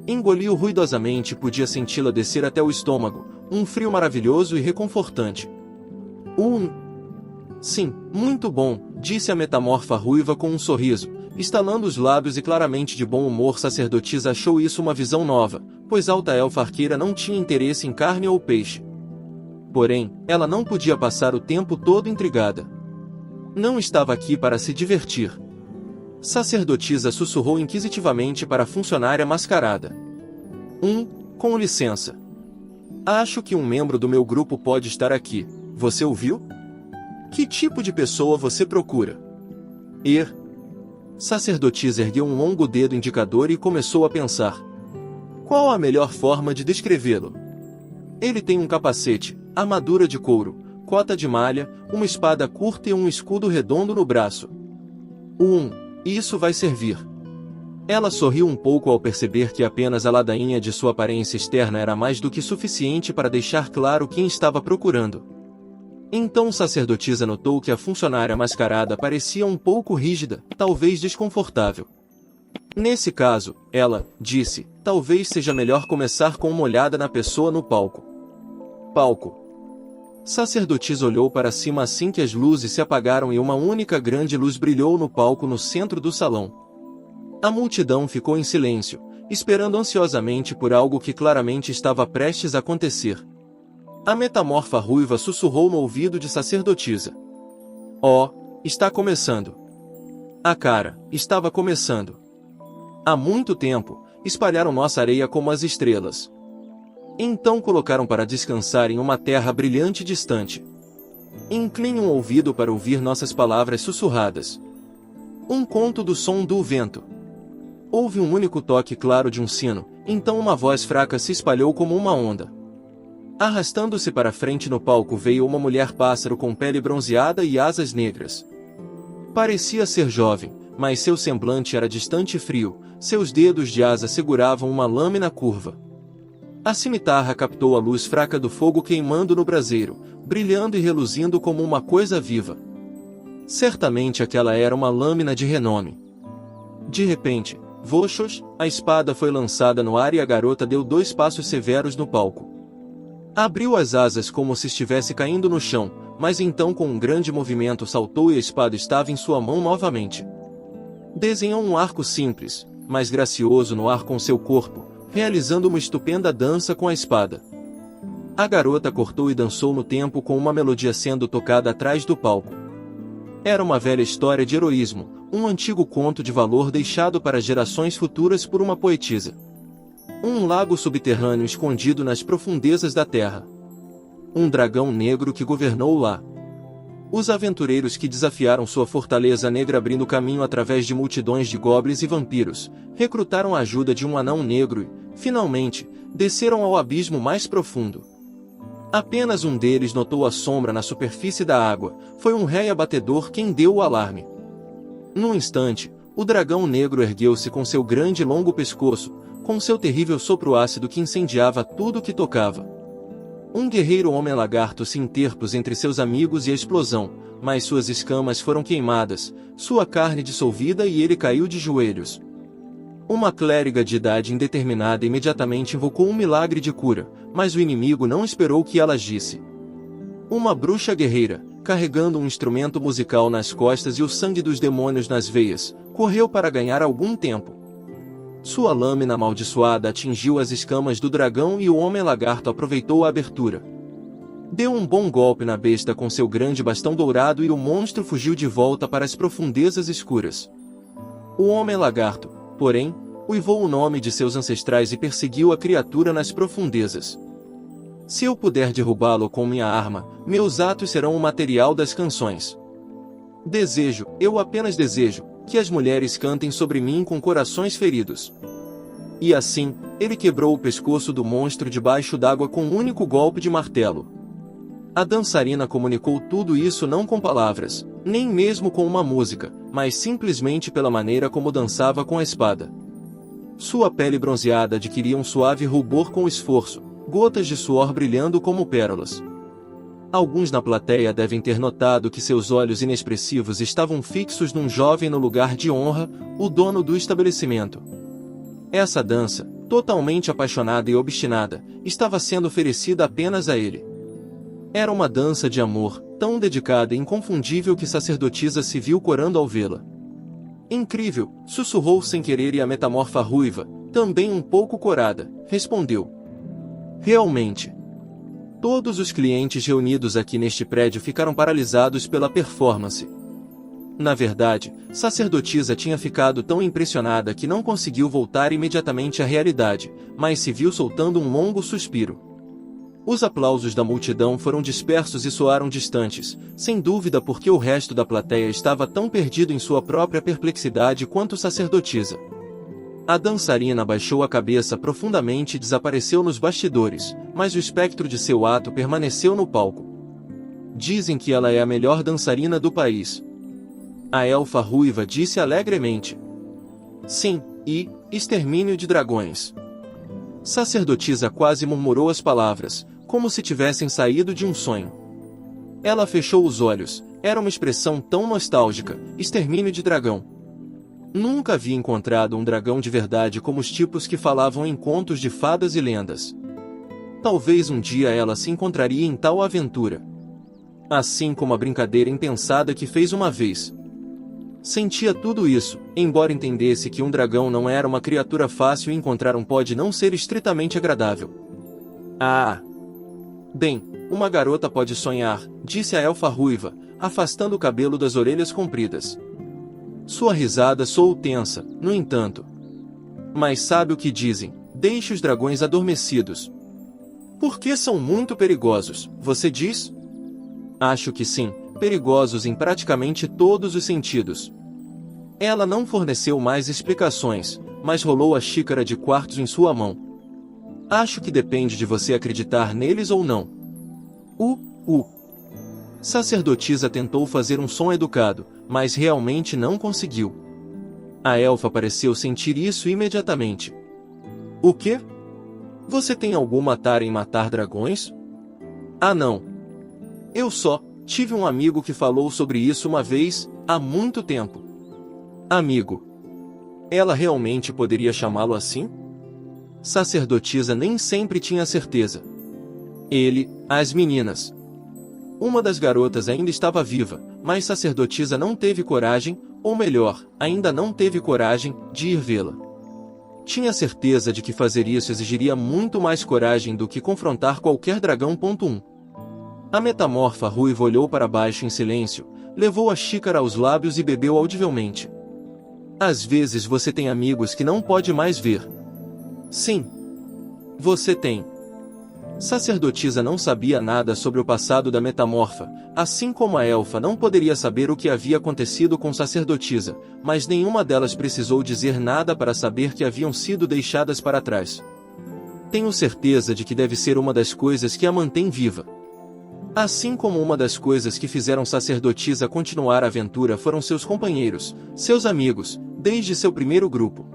Engoliu ruidosamente e podia senti-la descer até o estômago, um frio maravilhoso e reconfortante. Sim, muito bom, disse a metamorfa ruiva com um sorriso, estalando os lábios e claramente de bom humor. Sacerdotisa achou isso uma visão nova, pois alta elfa arqueira não tinha interesse em carne ou peixe. Porém, ela não podia passar o tempo todo intrigada. Não estava aqui para se divertir. Sacerdotisa sussurrou inquisitivamente para a funcionária mascarada. Com licença. Acho que um membro do meu grupo pode estar aqui. Você ouviu? Que tipo de pessoa você procura? Sacerdotisa ergueu um longo dedo indicador e começou a pensar. Qual a melhor forma de descrevê-lo? Ele tem um capacete, armadura de couro, cota de malha, uma espada curta e um escudo redondo no braço. Isso vai servir. Ela sorriu um pouco ao perceber que apenas a ladainha de sua aparência externa era mais do que suficiente para deixar claro quem estava procurando. Então sacerdotisa notou que a funcionária mascarada parecia um pouco rígida, talvez desconfortável. Nesse caso, ela disse, talvez seja melhor começar com uma olhada na pessoa no palco. Palco. Sacerdotisa olhou para cima assim que as luzes se apagaram e uma única grande luz brilhou no palco no centro do salão. A multidão ficou em silêncio, esperando ansiosamente por algo que claramente estava prestes a acontecer. A metamorfa ruiva sussurrou no ouvido de sacerdotisa. Oh, está começando. A cara, estava começando. Há muito tempo, espalharam nossa areia como as estrelas. Então colocaram para descansar em uma terra brilhante e distante. Incline um ouvido para ouvir nossas palavras sussurradas. Um conto do som do vento. Houve um único toque claro de um sino, então uma voz fraca se espalhou como uma onda. Arrastando-se para frente no palco veio uma mulher-pássaro com pele bronzeada e asas negras. Parecia ser jovem, mas seu semblante era distante e frio, seus dedos de asa seguravam uma lâmina curva. A cimitarra captou a luz fraca do fogo queimando no braseiro, brilhando e reluzindo como uma coisa viva. Certamente aquela era uma lâmina de renome. De repente, voxos, a espada foi lançada no ar e a garota deu 2 passos severos no palco. Abriu as asas como se estivesse caindo no chão, mas então com um grande movimento saltou e a espada estava em sua mão novamente. Desenhou um arco simples, mas gracioso no ar com seu corpo, realizando uma estupenda dança com a espada. A garota cortou e dançou no tempo com uma melodia sendo tocada atrás do palco. Era uma velha história de heroísmo, um antigo conto de valor deixado para gerações futuras por uma poetisa. Um lago subterrâneo escondido nas profundezas da terra. Um dragão negro que governou lá. Os aventureiros que desafiaram sua fortaleza negra abrindo caminho através de multidões de goblins e vampiros, recrutaram a ajuda de um anão negro e, finalmente, desceram ao abismo mais profundo. Apenas um deles notou a sombra na superfície da água, foi um rei abatedor quem deu o alarme. Num instante, o dragão negro ergueu-se com seu grande e longo pescoço, com seu terrível sopro ácido que incendiava tudo o que tocava. Um guerreiro homem-lagarto se interpôs entre seus amigos e a explosão, mas suas escamas foram queimadas, sua carne dissolvida e ele caiu de joelhos. Uma clériga de idade indeterminada imediatamente invocou um milagre de cura, mas o inimigo não esperou que ela agisse. Uma bruxa guerreira, carregando um instrumento musical nas costas e o sangue dos demônios nas veias, correu para ganhar algum tempo. Sua lâmina amaldiçoada atingiu as escamas do dragão e o homem-lagarto aproveitou a abertura. Deu um bom golpe na besta com seu grande bastão dourado e o monstro fugiu de volta para as profundezas escuras. O homem-lagarto, porém, uivou o nome de seus ancestrais e perseguiu a criatura nas profundezas. Se eu puder derrubá-lo com minha arma, meus atos serão o material das canções. Eu apenas desejo, que as mulheres cantem sobre mim com corações feridos. E assim, ele quebrou o pescoço do monstro debaixo d'água com um único golpe de martelo. A dançarina comunicou tudo isso não com palavras, nem mesmo com uma música, mas simplesmente pela maneira como dançava com a espada. Sua pele bronzeada adquiria um suave rubor com esforço, gotas de suor brilhando como pérolas. Alguns na plateia devem ter notado que seus olhos inexpressivos estavam fixos num jovem no lugar de honra, o dono do estabelecimento. Essa dança, totalmente apaixonada e obstinada, estava sendo oferecida apenas a ele. Era uma dança de amor, tão dedicada e inconfundível que sacerdotisa se viu corando ao vê-la. Incrível, sussurrou sem querer e a metamorfa ruiva, também um pouco corada, respondeu. Realmente. Todos os clientes reunidos aqui neste prédio ficaram paralisados pela performance. Na verdade, sacerdotisa tinha ficado tão impressionada que não conseguiu voltar imediatamente à realidade, mas se viu soltando um longo suspiro. Os aplausos da multidão foram dispersos e soaram distantes, sem dúvida porque o resto da plateia estava tão perdido em sua própria perplexidade quanto sacerdotisa. A dançarina abaixou a cabeça profundamente e desapareceu nos bastidores, mas o espectro de seu ato permaneceu no palco. Dizem que ela é a melhor dançarina do país. A elfa ruiva disse alegremente. Sim, e extermínio de dragões. Sacerdotisa quase murmurou as palavras, como se tivessem saído de um sonho. Ela fechou os olhos, era uma expressão tão nostálgica, extermínio de dragão. Nunca havia encontrado um dragão de verdade como os tipos que falavam em contos de fadas e lendas. Talvez um dia ela se encontraria em tal aventura. Assim como a brincadeira impensada que fez uma vez. Sentia tudo isso, embora entendesse que um dragão não era uma criatura fácil e encontrar um pode não ser estritamente agradável. Ah! Bem, uma garota pode sonhar, disse a elfa ruiva, afastando o cabelo das orelhas compridas. Sua risada soou tensa, no entanto. Mas sabe o que dizem? Deixe os dragões adormecidos. Porque são muito perigosos, você diz? Acho que sim, perigosos em praticamente todos os sentidos. Ela não forneceu mais explicações, mas rolou a xícara de quartos em sua mão. Acho que depende de você acreditar neles ou não. Sacerdotisa tentou fazer um som educado, mas realmente não conseguiu. A elfa pareceu sentir isso imediatamente. O quê? Você tem alguma tara em matar dragões? Ah não. Eu só tive um amigo que falou sobre isso uma vez, há muito tempo. Amigo. Ela realmente poderia chamá-lo assim? Sacerdotisa nem sempre tinha certeza. Ele, as meninas. Uma das garotas ainda estava viva, mas sacerdotisa não teve coragem, ou melhor, ainda não teve coragem, de ir vê-la. Tinha certeza de que fazer isso exigiria muito mais coragem do que confrontar qualquer dragão. A metamorfa ruiva olhou para baixo em silêncio, levou a xícara aos lábios e bebeu audivelmente. Às vezes você tem amigos que não pode mais ver. Sim. Você tem. Sacerdotisa não sabia nada sobre o passado da metamorfa, assim como a elfa não poderia saber o que havia acontecido com sacerdotisa, mas nenhuma delas precisou dizer nada para saber que haviam sido deixadas para trás. Tenho certeza de que deve ser uma das coisas que a mantém viva. Assim como uma das coisas que fizeram sacerdotisa continuar a aventura foram seus companheiros, seus amigos, desde seu primeiro grupo.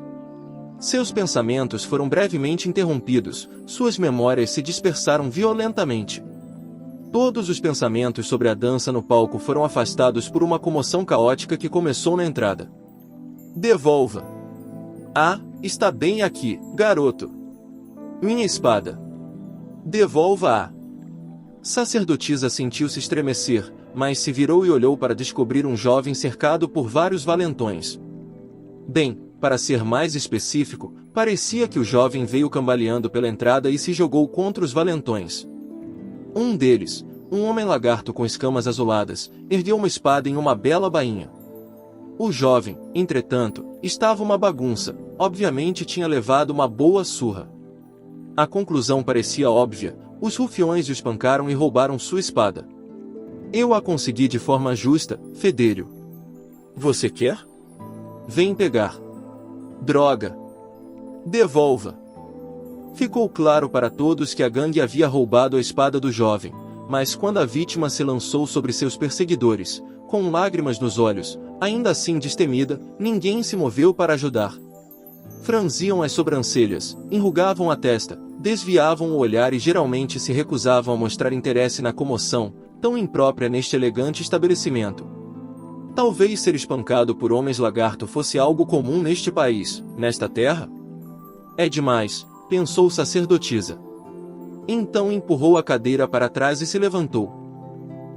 Seus pensamentos foram brevemente interrompidos, suas memórias se dispersaram violentamente. Todos os pensamentos sobre a dança no palco foram afastados por uma comoção caótica que começou na entrada. Devolva! Ah, está bem aqui, garoto! Minha espada! Devolva-a! Sacerdotisa sentiu-se estremecer, mas se virou e olhou para descobrir um jovem cercado por vários valentões. Bem, para ser mais específico, parecia que o jovem veio cambaleando pela entrada e se jogou contra os valentões. Um deles, um homem lagarto com escamas azuladas, ergueu uma espada em uma bela bainha. O jovem, entretanto, estava uma bagunça, obviamente tinha levado uma boa surra. A conclusão parecia óbvia, os rufiões o espancaram e roubaram sua espada. Eu a consegui de forma justa, fedelho. Você quer? Vem pegar. Droga! Devolva! Ficou claro para todos que a gangue havia roubado a espada do jovem, mas quando a vítima se lançou sobre seus perseguidores, com lágrimas nos olhos, ainda assim destemida, ninguém se moveu para ajudar. Franziam as sobrancelhas, enrugavam a testa, desviavam o olhar e geralmente se recusavam a mostrar interesse na comoção, tão imprópria neste elegante estabelecimento. Talvez ser espancado por homens lagarto fosse algo comum neste país, nesta terra? É demais, pensou sacerdotisa. Então empurrou a cadeira para trás e se levantou.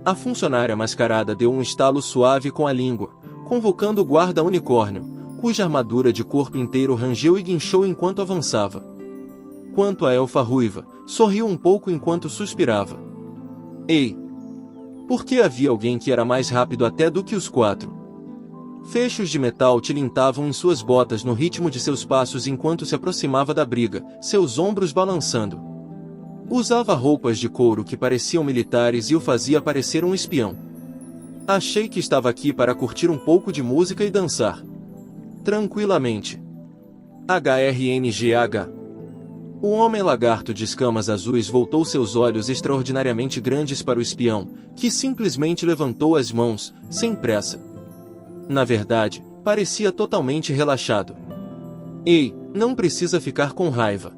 A funcionária mascarada deu um estalo suave com a língua, convocando o guarda unicórnio, cuja armadura de corpo inteiro rangeu e guinchou enquanto avançava. Quanto à elfa ruiva, sorriu um pouco enquanto suspirava. Ei! Porque havia alguém que era mais rápido até do que os quatro. Fechos de metal tilintavam em suas botas no ritmo de seus passos enquanto se aproximava da briga, seus ombros balançando. Usava roupas de couro que pareciam militares e o fazia parecer um espião. Achei que estava aqui para curtir um pouco de música e dançar. Tranquilamente. HRNGH. O homem lagarto de escamas azuis voltou seus olhos extraordinariamente grandes para o espião, que simplesmente levantou as mãos, sem pressa. Na verdade, parecia totalmente relaxado. Ei, não precisa ficar com raiva.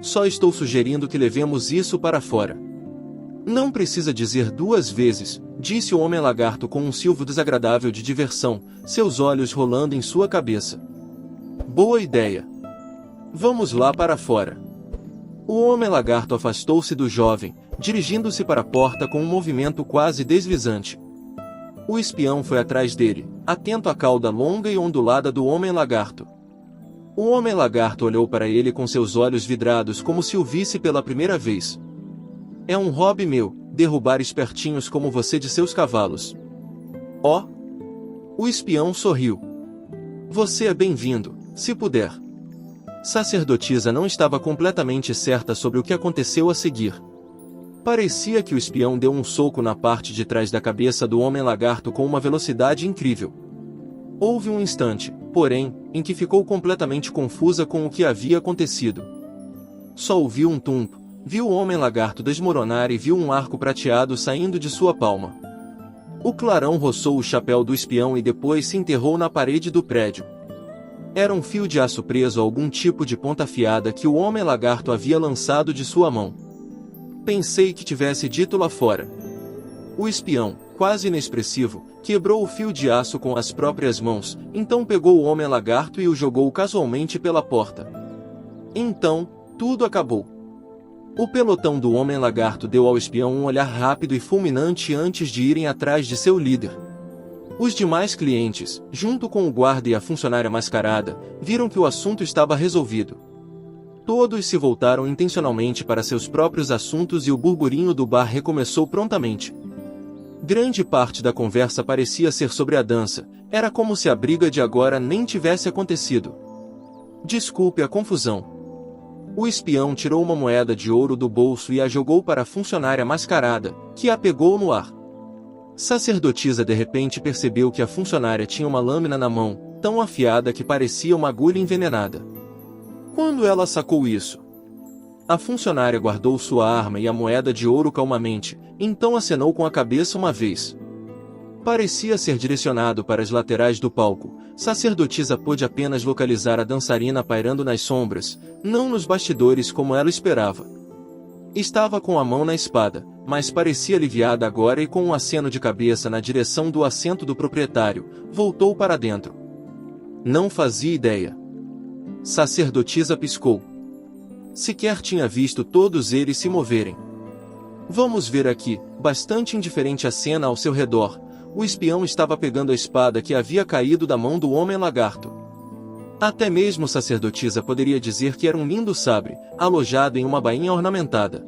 Só estou sugerindo que levemos isso para fora. Não precisa dizer duas vezes, disse o Homem-Lagarto com um silvo desagradável de diversão, seus olhos rolando em sua cabeça. Boa ideia. Vamos lá para fora. O Homem-Lagarto afastou-se do jovem, dirigindo-se para a porta com um movimento quase deslizante. O espião foi atrás dele, atento à cauda longa e ondulada do Homem-Lagarto. O Homem-Lagarto olhou para ele com seus olhos vidrados como se o visse pela primeira vez. É um hobby meu, derrubar espertinhos como você de seus cavalos. Oh! O espião sorriu. Você é bem-vindo, se puder. Sacerdotisa não estava completamente certa sobre o que aconteceu a seguir. Parecia que o espião deu um soco na parte de trás da cabeça do Homem-Lagarto com uma velocidade incrível. Houve um instante, porém, em que ficou completamente confusa com o que havia acontecido. Só ouviu um tumpo, viu o Homem-Lagarto desmoronar e viu um arco prateado saindo de sua palma. O clarão roçou o chapéu do espião e depois se enterrou na parede do prédio. Era um fio de aço preso a algum tipo de ponta afiada que o Homem-Lagarto havia lançado de sua mão. Pensei que tivesse dito lá fora. O espião, quase inexpressivo, quebrou o fio de aço com as próprias mãos, então pegou o Homem-Lagarto e o jogou casualmente pela porta. Então, tudo acabou. O pelotão do Homem-Lagarto deu ao espião um olhar rápido e fulminante antes de irem atrás de seu líder. Os demais clientes, junto com o guarda e a funcionária mascarada, viram que o assunto estava resolvido. Todos se voltaram intencionalmente para seus próprios assuntos e o burburinho do bar recomeçou prontamente. Grande parte da conversa parecia ser sobre a dança, era como se a briga de agora nem tivesse acontecido. Desculpe a confusão. O espião tirou uma moeda de ouro do bolso e a jogou para a funcionária mascarada, que a pegou no ar. Sacerdotisa de repente percebeu que a funcionária tinha uma lâmina na mão, tão afiada que parecia uma agulha envenenada. Quando ela sacou isso? A funcionária guardou sua arma e a moeda de ouro calmamente, então acenou com a cabeça uma vez. Parecia ser direcionado para as laterais do palco. Sacerdotisa pôde apenas localizar a dançarina pairando nas sombras, não nos bastidores como ela esperava. Estava com a mão na espada, mas parecia aliviada agora e com um aceno de cabeça na direção do assento do proprietário, voltou para dentro. Não fazia ideia. Sacerdotisa piscou. Sequer tinha visto todos eles se moverem. Vamos ver aqui, bastante indiferente à cena ao seu redor, o espião estava pegando a espada que havia caído da mão do Homem-Lagarto. Até mesmo sacerdotisa poderia dizer que era um lindo sabre, alojado em uma bainha ornamentada.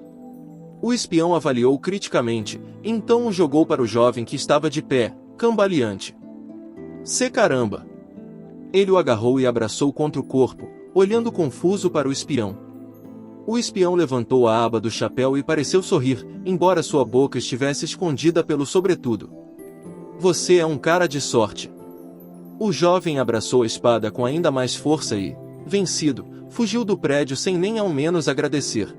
O espião avaliou criticamente, então o jogou para o jovem que estava de pé, cambaleante. Se caramba! Ele o agarrou e abraçou contra o corpo, olhando confuso para o espião. O espião levantou a aba do chapéu e pareceu sorrir, embora sua boca estivesse escondida pelo sobretudo. Você é um cara de sorte. O jovem abraçou a espada com ainda mais força e, vencido, fugiu do prédio sem nem ao menos agradecer.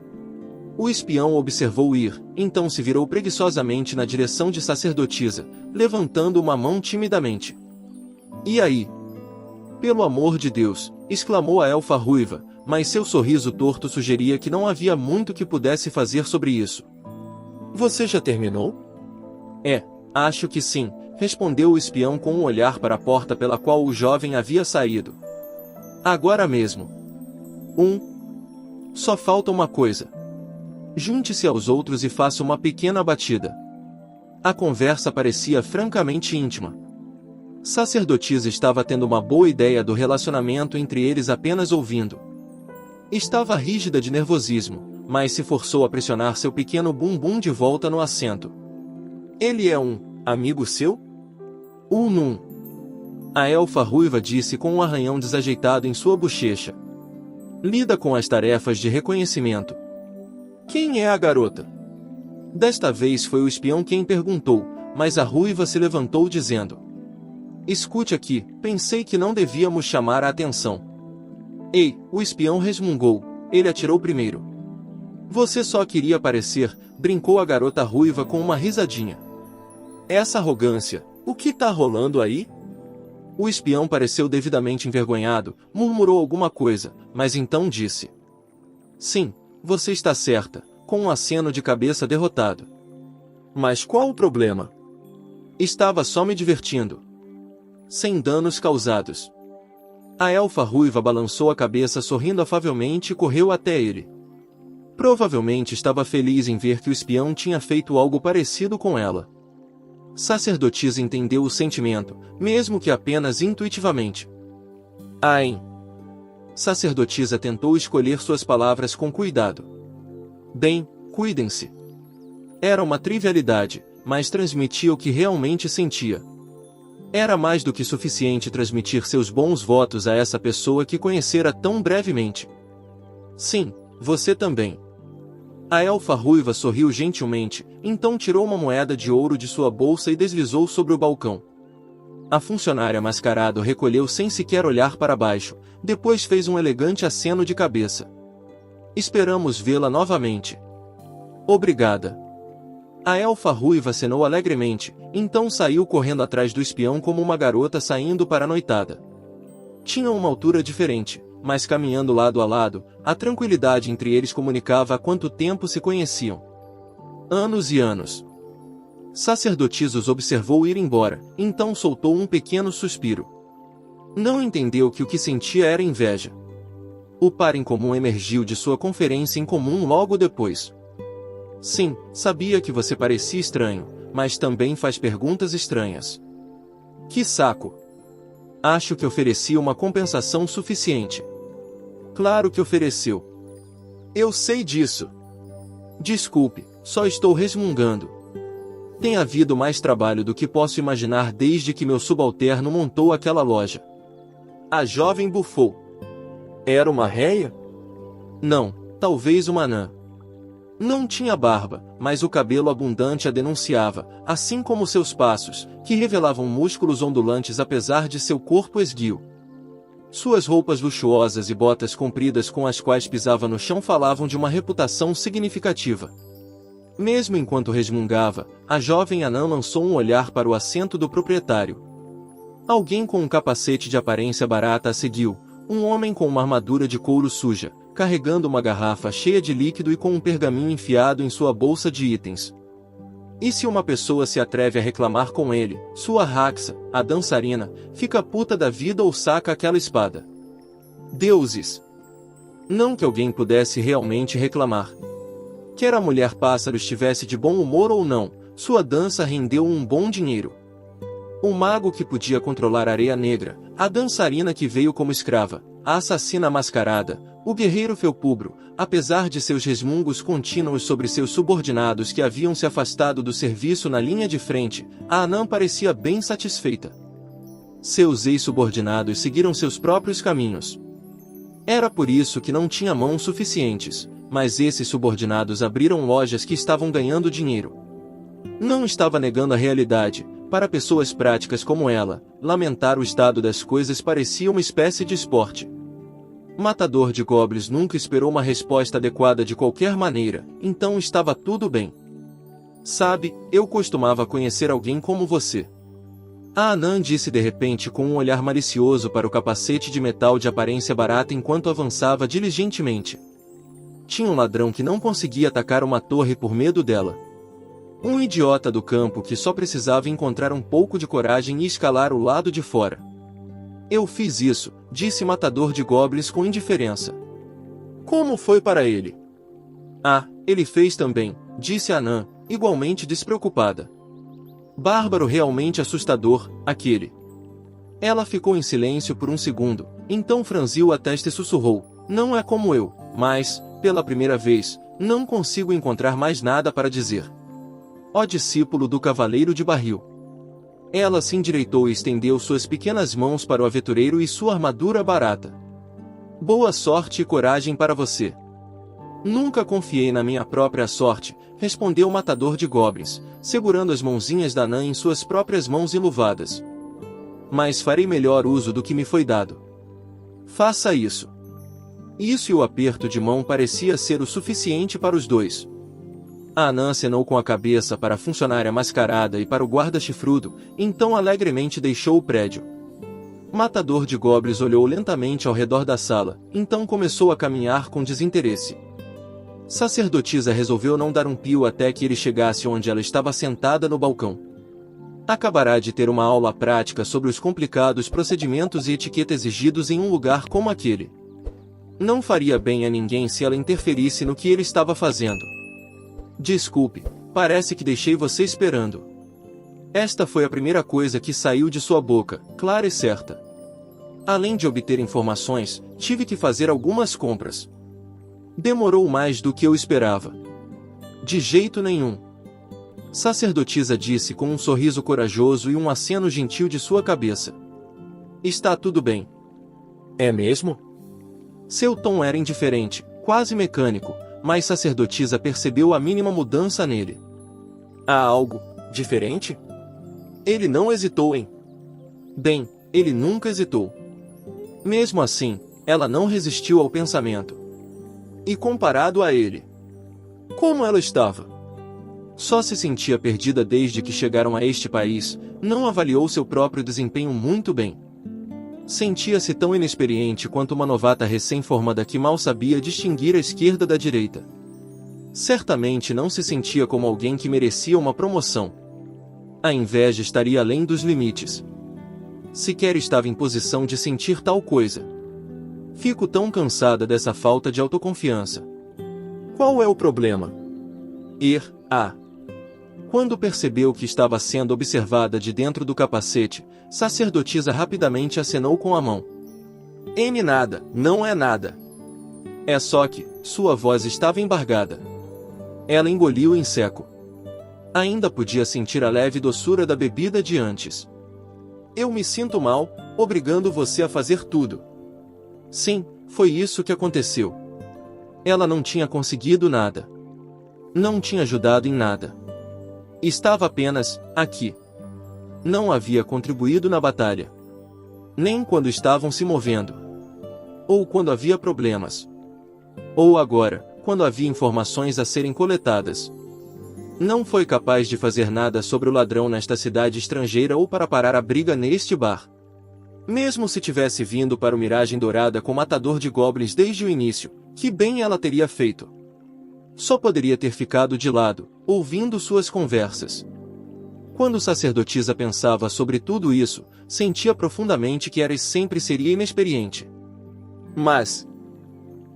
O espião observou ir, então se virou preguiçosamente na direção de sacerdotisa, levantando uma mão timidamente. E aí? Pelo amor de Deus, exclamou a elfa ruiva, mas seu sorriso torto sugeria que não havia muito que pudesse fazer sobre isso. Você já terminou? Acho que sim, respondeu o espião com um olhar para a porta pela qual o jovem havia saído. Agora mesmo. Só falta uma coisa. Junte-se aos outros e faça uma pequena batida. A conversa parecia francamente íntima. Sacerdotisa estava tendo uma boa ideia do relacionamento entre eles apenas ouvindo. Estava rígida de nervosismo, mas se forçou a pressionar seu pequeno bumbum de volta no assento. Ele é um amigo seu? Não. A elfa ruiva disse com um arranhão desajeitado em sua bochecha. Lida com as tarefas de reconhecimento. Quem é a garota? Desta vez foi o espião quem perguntou, mas a ruiva se levantou dizendo: Escute aqui, pensei que não devíamos chamar a atenção. Ei, o espião resmungou, ele atirou primeiro. Você só queria aparecer, brincou a garota ruiva com uma risadinha. Essa arrogância, o que tá rolando aí? O espião pareceu devidamente envergonhado, murmurou alguma coisa, mas então disse: "Sim, você está certa", com um aceno de cabeça derrotado. "Mas qual o problema?" "Estava só me divertindo. Sem danos causados." A elfa ruiva balançou a cabeça sorrindo afavelmente e correu até ele. Provavelmente estava feliz em ver que o espião tinha feito algo parecido com ela. Sacerdotisa entendeu o sentimento, mesmo que apenas intuitivamente. "Ain." Sacerdotisa tentou escolher suas palavras com cuidado. "Bem, cuidem-se." Era uma trivialidade, mas transmitia o que realmente sentia. Era mais do que suficiente transmitir seus bons votos a essa pessoa que conhecera tão brevemente. "Sim, você também." A elfa ruiva sorriu gentilmente, então tirou uma moeda de ouro de sua bolsa e deslizou sobre o balcão. A funcionária mascarada recolheu sem sequer olhar para baixo, depois fez um elegante aceno de cabeça. "Esperamos vê-la novamente." "Obrigada." A elfa ruiva acenou alegremente, então saiu correndo atrás do espião como uma garota saindo para a noitada. Tinham uma altura diferente, mas caminhando lado a lado, a tranquilidade entre eles comunicava há quanto tempo se conheciam. Anos e anos. Sacerdotisa os observou ir embora, então soltou um pequeno suspiro. Não entendeu que o que sentia era inveja. O par em comum emergiu de sua conferência em comum logo depois. "Sim, sabia que você parecia estranho, mas também faz perguntas estranhas." "Que saco." "Acho que ofereci uma compensação suficiente." "Claro que ofereceu." "Eu sei disso." "Desculpe, só estou resmungando. Tem havido mais trabalho do que posso imaginar desde que meu subalterno montou aquela loja." A jovem bufou. "Era uma réia?" "Não, talvez uma anã." Não tinha barba, mas o cabelo abundante a denunciava, assim como seus passos, que revelavam músculos ondulantes apesar de seu corpo esguio. Suas roupas luxuosas e botas compridas com as quais pisava no chão falavam de uma reputação significativa. Mesmo enquanto resmungava, a jovem anã lançou um olhar para o assento do proprietário. Alguém com um capacete de aparência barata a seguiu, um homem com uma armadura de couro suja, carregando uma garrafa cheia de líquido e com um pergaminho enfiado em sua bolsa de itens. E se uma pessoa se atreve a reclamar com ele, sua Raxa, a dançarina, fica puta da vida ou saca aquela espada. Deuses! Não que alguém pudesse realmente reclamar. Quer a mulher-pássaro estivesse de bom humor ou não, sua dança rendeu um bom dinheiro. O mago que podia controlar a areia negra, a dançarina que veio como escrava, a assassina mascarada, o guerreiro felpubro, apesar de seus resmungos contínuos sobre seus subordinados que haviam se afastado do serviço na linha de frente, a anã parecia bem satisfeita. Seus ex-subordinados seguiram seus próprios caminhos. Era por isso que não tinha mãos suficientes, mas esses subordinados abriram lojas que estavam ganhando dinheiro. Não estava negando a realidade. Para pessoas práticas como ela, lamentar o estado das coisas parecia uma espécie de esporte. Matador de goblins nunca esperou uma resposta adequada de qualquer maneira, então estava tudo bem. Sabe, eu costumava conhecer alguém como você. A anã disse de repente com um olhar malicioso para o capacete de metal de aparência barata enquanto avançava diligentemente. Tinha um ladrão que não conseguia atacar uma torre por medo dela. Um idiota do campo que só precisava encontrar um pouco de coragem e escalar o lado de fora. Eu fiz isso, disse Matador de Goblins com indiferença. Como foi para ele? Ah, ele fez também, disse a anã, igualmente despreocupada. Bárbaro realmente assustador, aquele. Ela ficou em silêncio por um segundo, então franziu a testa e sussurrou, não é como eu, mas, pela primeira vez, não consigo encontrar mais nada para dizer. Ó discípulo do Cavaleiro de Barril. Ela se endireitou e estendeu suas pequenas mãos para o aventureiro e sua armadura barata. Boa sorte e coragem para você. Nunca confiei na minha própria sorte, respondeu o Matador de Goblins, segurando as mãozinhas da anã em suas próprias mãos iluvadas. Mas farei melhor uso do que me foi dado. Faça isso. Isso e o aperto de mão parecia ser o suficiente para os dois. A anã acenou com a cabeça para a funcionária mascarada e para o guarda chifrudo, então alegremente deixou o prédio. Matador de Goblins olhou lentamente ao redor da sala, então começou a caminhar com desinteresse. Sacerdotisa resolveu não dar um pio até que ele chegasse onde ela estava sentada no balcão. Acabará de ter uma aula prática sobre os complicados procedimentos e etiqueta exigidos em um lugar como aquele. Não faria bem a ninguém se ela interferisse no que ele estava fazendo. Desculpe, parece que deixei você esperando. Esta foi a primeira coisa que saiu de sua boca, clara e certa. Além de obter informações, tive que fazer algumas compras. Demorou mais do que eu esperava. De jeito nenhum. Sacerdotisa disse com um sorriso corajoso e um aceno gentil de sua cabeça. Está tudo bem. É mesmo? Seu tom era indiferente, quase mecânico, mas sacerdotisa percebeu a mínima mudança nele. Há algo diferente? Ele não hesitou em... Bem, ele nunca hesitou. Mesmo assim, ela não resistiu ao pensamento. E comparado a ele, como ela estava? Só se sentia perdida desde que chegaram a este país, não avaliou seu próprio desempenho muito bem. Sentia-se tão inexperiente quanto uma novata recém-formada que mal sabia distinguir a esquerda da direita. Certamente não se sentia como alguém que merecia uma promoção. A inveja estaria além dos limites. Sequer estava em posição de sentir tal coisa. Fico tão cansada dessa falta de autoconfiança. Qual é o problema? Quando percebeu que estava sendo observada de dentro do capacete, sacerdotisa rapidamente acenou com a mão. Nada, não é nada. É só que, sua voz estava embargada. Ela engoliu em seco. Ainda podia sentir a leve doçura da bebida de antes. Eu me sinto mal, obrigando você a fazer tudo. Sim, foi isso que aconteceu. Ela não tinha conseguido nada. Não tinha ajudado em nada. Estava apenas aqui. Não havia contribuído na batalha. Nem quando estavam se movendo. Ou quando havia problemas. Ou agora, quando havia informações a serem coletadas. Não foi capaz de fazer nada sobre o ladrão nesta cidade estrangeira ou para parar a briga neste bar. Mesmo se tivesse vindo para o Miragem Dourada com Matador de Goblins desde o início, que bem ela teria feito? Só poderia ter ficado de lado, ouvindo suas conversas. Quando sacerdotisa pensava sobre tudo isso, sentia profundamente que era e sempre seria inexperiente. Mas,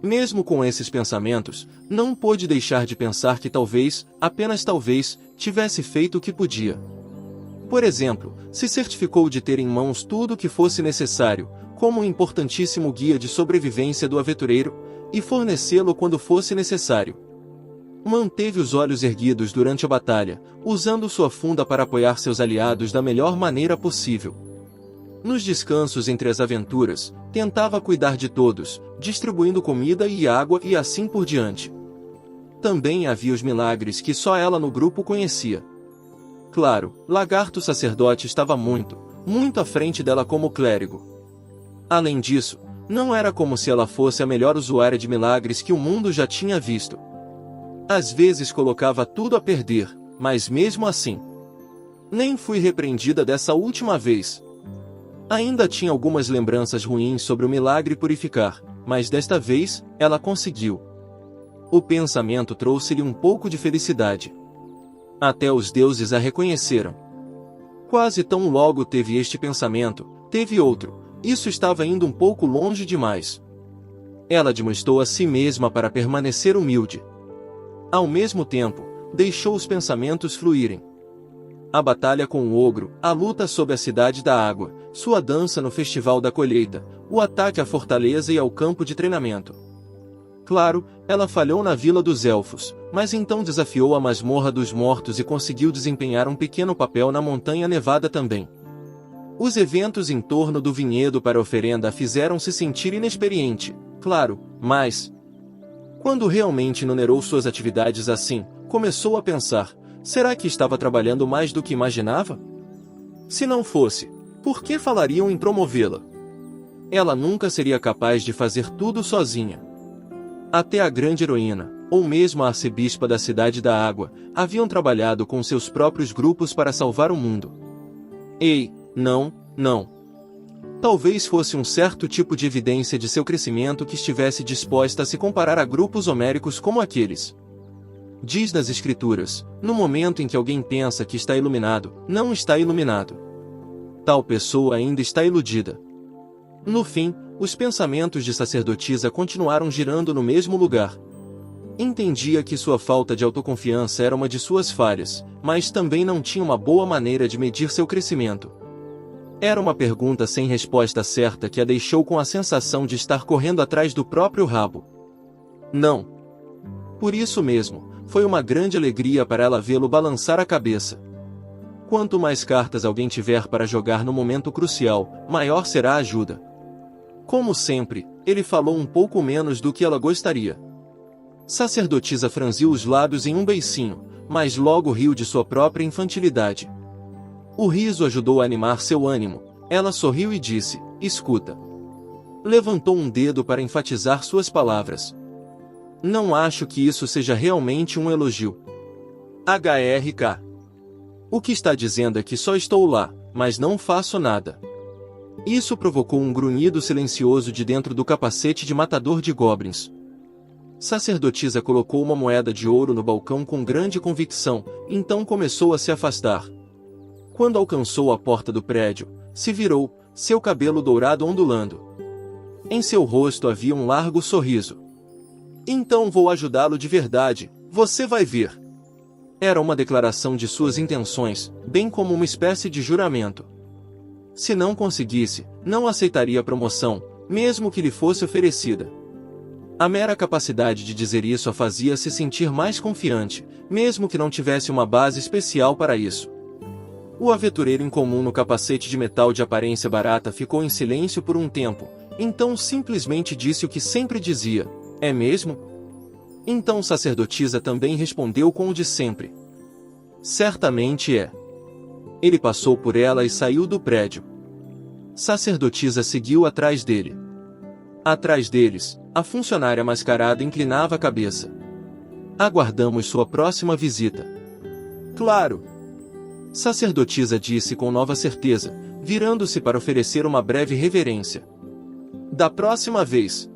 mesmo com esses pensamentos, não pôde deixar de pensar que talvez, apenas talvez, tivesse feito o que podia. Por exemplo, se certificou de ter em mãos tudo o que fosse necessário, como um importantíssimo guia de sobrevivência do aventureiro, e fornecê-lo quando fosse necessário. Manteve os olhos erguidos durante a batalha, usando sua funda para apoiar seus aliados da melhor maneira possível. Nos descansos entre as aventuras, tentava cuidar de todos, distribuindo comida e água e assim por diante. Também havia os milagres que só ela no grupo conhecia. Claro, Lagarto Sacerdote estava muito à frente dela como clérigo. Além disso, não era como se ela fosse a melhor usuária de milagres que o mundo já tinha visto. Às vezes colocava tudo a perder, mas mesmo assim. Nem fui repreendida dessa última vez. Ainda tinha algumas lembranças ruins sobre o milagre purificar, mas desta vez, ela conseguiu. O pensamento trouxe-lhe um pouco de felicidade. Até os deuses a reconheceram. Quase tão logo teve este pensamento, teve outro, isso estava indo um pouco longe demais. Ela demonstrou a si mesma para permanecer humilde. Ao mesmo tempo, deixou os pensamentos fluírem. A batalha com o ogro, a luta sob a cidade da água, sua dança no festival da colheita, o ataque à fortaleza e ao campo de treinamento. Claro, ela falhou na Vila dos Elfos, mas então desafiou a Masmorra dos Mortos e conseguiu desempenhar um pequeno papel na Montanha Nevada também. Os eventos em torno do vinhedo para a oferenda a fizeram-se sentir inexperiente, claro, mas... Quando realmente numerou suas atividades assim, começou a pensar, será que estava trabalhando mais do que imaginava? Se não fosse, por que falariam em promovê-la? Ela nunca seria capaz de fazer tudo sozinha. Até a grande heroína, ou mesmo a arcebispa da Cidade da Água, haviam trabalhado com seus próprios grupos para salvar o mundo. Ei, não. Talvez fosse um certo tipo de evidência de seu crescimento que estivesse disposta a se comparar a grupos homéricos como aqueles. Diz nas Escrituras, no momento em que alguém pensa que está iluminado, não está iluminado. Tal pessoa ainda está iludida. No fim, os pensamentos de sacerdotisa continuaram girando no mesmo lugar. Entendia que sua falta de autoconfiança era uma de suas falhas, mas também não tinha uma boa maneira de medir seu crescimento. Era uma pergunta sem resposta certa que a deixou com a sensação de estar correndo atrás do próprio rabo. Não. Por isso mesmo, foi uma grande alegria para ela vê-lo balançar a cabeça. Quanto mais cartas alguém tiver para jogar no momento crucial, maior será a ajuda. Como sempre, ele falou um pouco menos do que ela gostaria. Sacerdotisa franziu os lábios em um beicinho, mas logo riu de sua própria infantilidade. O riso ajudou a animar seu ânimo. Ela sorriu e disse, escuta. Levantou um dedo para enfatizar suas palavras. Não acho que isso seja realmente um elogio. HRK. O que está dizendo é que só estou lá, mas não faço nada. Isso provocou um grunhido silencioso de dentro do capacete de matador de goblins. Sacerdotisa colocou uma moeda de ouro no balcão com grande convicção, então começou a se afastar. Quando alcançou a porta do prédio, se virou, seu cabelo dourado ondulando. Em seu rosto havia um largo sorriso. Então vou ajudá-lo de verdade, você vai ver. Era uma declaração de suas intenções, bem como uma espécie de juramento. Se não conseguisse, não aceitaria a promoção, mesmo que lhe fosse oferecida. A mera capacidade de dizer isso a fazia se sentir mais confiante, mesmo que não tivesse uma base especial para isso. O aventureiro incomum no capacete de metal de aparência barata ficou em silêncio por um tempo, então simplesmente disse o que sempre dizia, é mesmo? Então sacerdotisa também respondeu com o de sempre. Certamente é. Ele passou por ela e saiu do prédio. Sacerdotisa seguiu atrás dele. Atrás deles, a funcionária mascarada inclinava a cabeça. Aguardamos sua próxima visita. Claro. Sacerdotisa disse com nova certeza, virando-se para oferecer uma breve reverência. Da próxima vez.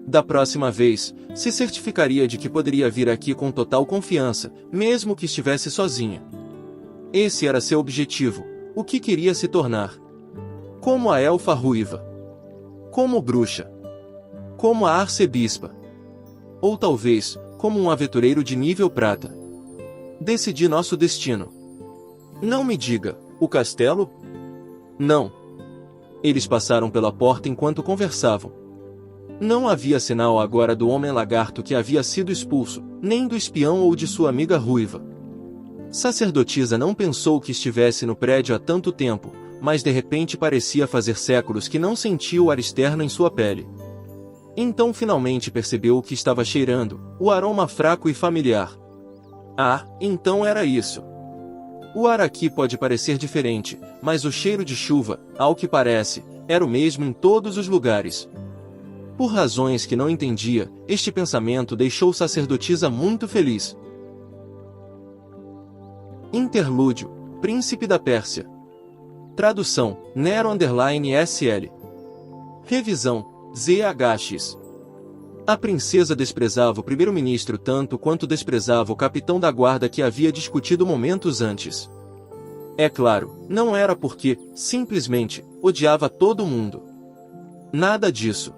Da próxima vez, se certificaria de que poderia vir aqui com total confiança, mesmo que estivesse sozinha. Esse era seu objetivo, o que queria se tornar. Como a elfa ruiva. Como bruxa. Como a arcebispa. Ou talvez, como um aventureiro de nível prata. Decidi nosso destino. Não me diga, o castelo? Não. Eles passaram pela porta enquanto conversavam. Não havia sinal agora do homem-lagarto que havia sido expulso, nem do espião ou de sua amiga ruiva. Sacerdotisa não pensou que estivesse no prédio há tanto tempo, mas de repente parecia fazer séculos que não sentia o ar externo em sua pele. Então finalmente percebeu o que estava cheirando, o aroma fraco e familiar. Ah, então era isso. O ar aqui pode parecer diferente, mas o cheiro de chuva, ao que parece, era o mesmo em todos os lugares. Por razões que não entendia, este pensamento deixou sacerdotisa muito feliz. Interlúdio, Príncipe da Pérsia. Tradução, Nero_SL. Revisão, ZHX. A princesa desprezava o primeiro-ministro tanto quanto desprezava o capitão da guarda que havia discutido momentos antes. É claro, não era porque, simplesmente, odiava todo mundo. Nada disso.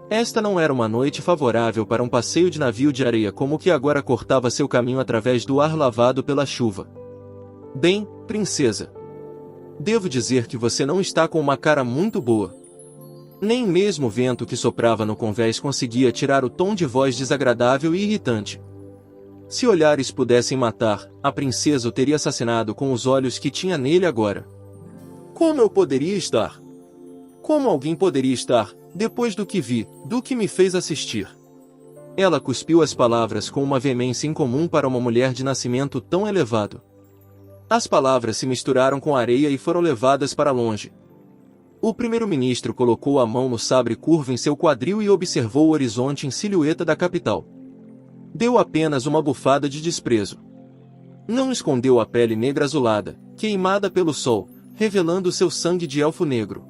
Esta não era uma noite favorável para um passeio de navio de areia como o que agora cortava seu caminho através do ar lavado pela chuva. Bem, princesa. Devo dizer que você não está com uma cara muito boa. Nem mesmo o vento que soprava no convés conseguia tirar o tom de voz desagradável e irritante. Se olhares pudessem matar, a princesa o teria assassinado com os olhos que tinha nele agora. Como eu poderia estar? Como alguém poderia estar, depois do que vi, do que me fez assistir? Ela cuspiu as palavras com uma veemência incomum para uma mulher de nascimento tão elevado. As palavras se misturaram com a areia e foram levadas para longe. O primeiro-ministro colocou a mão no sabre curvo em seu quadril e observou o horizonte em silhueta da capital. Deu apenas uma bufada de desprezo. Não escondeu a pele negra azulada, queimada pelo sol, revelando seu sangue de elfo negro.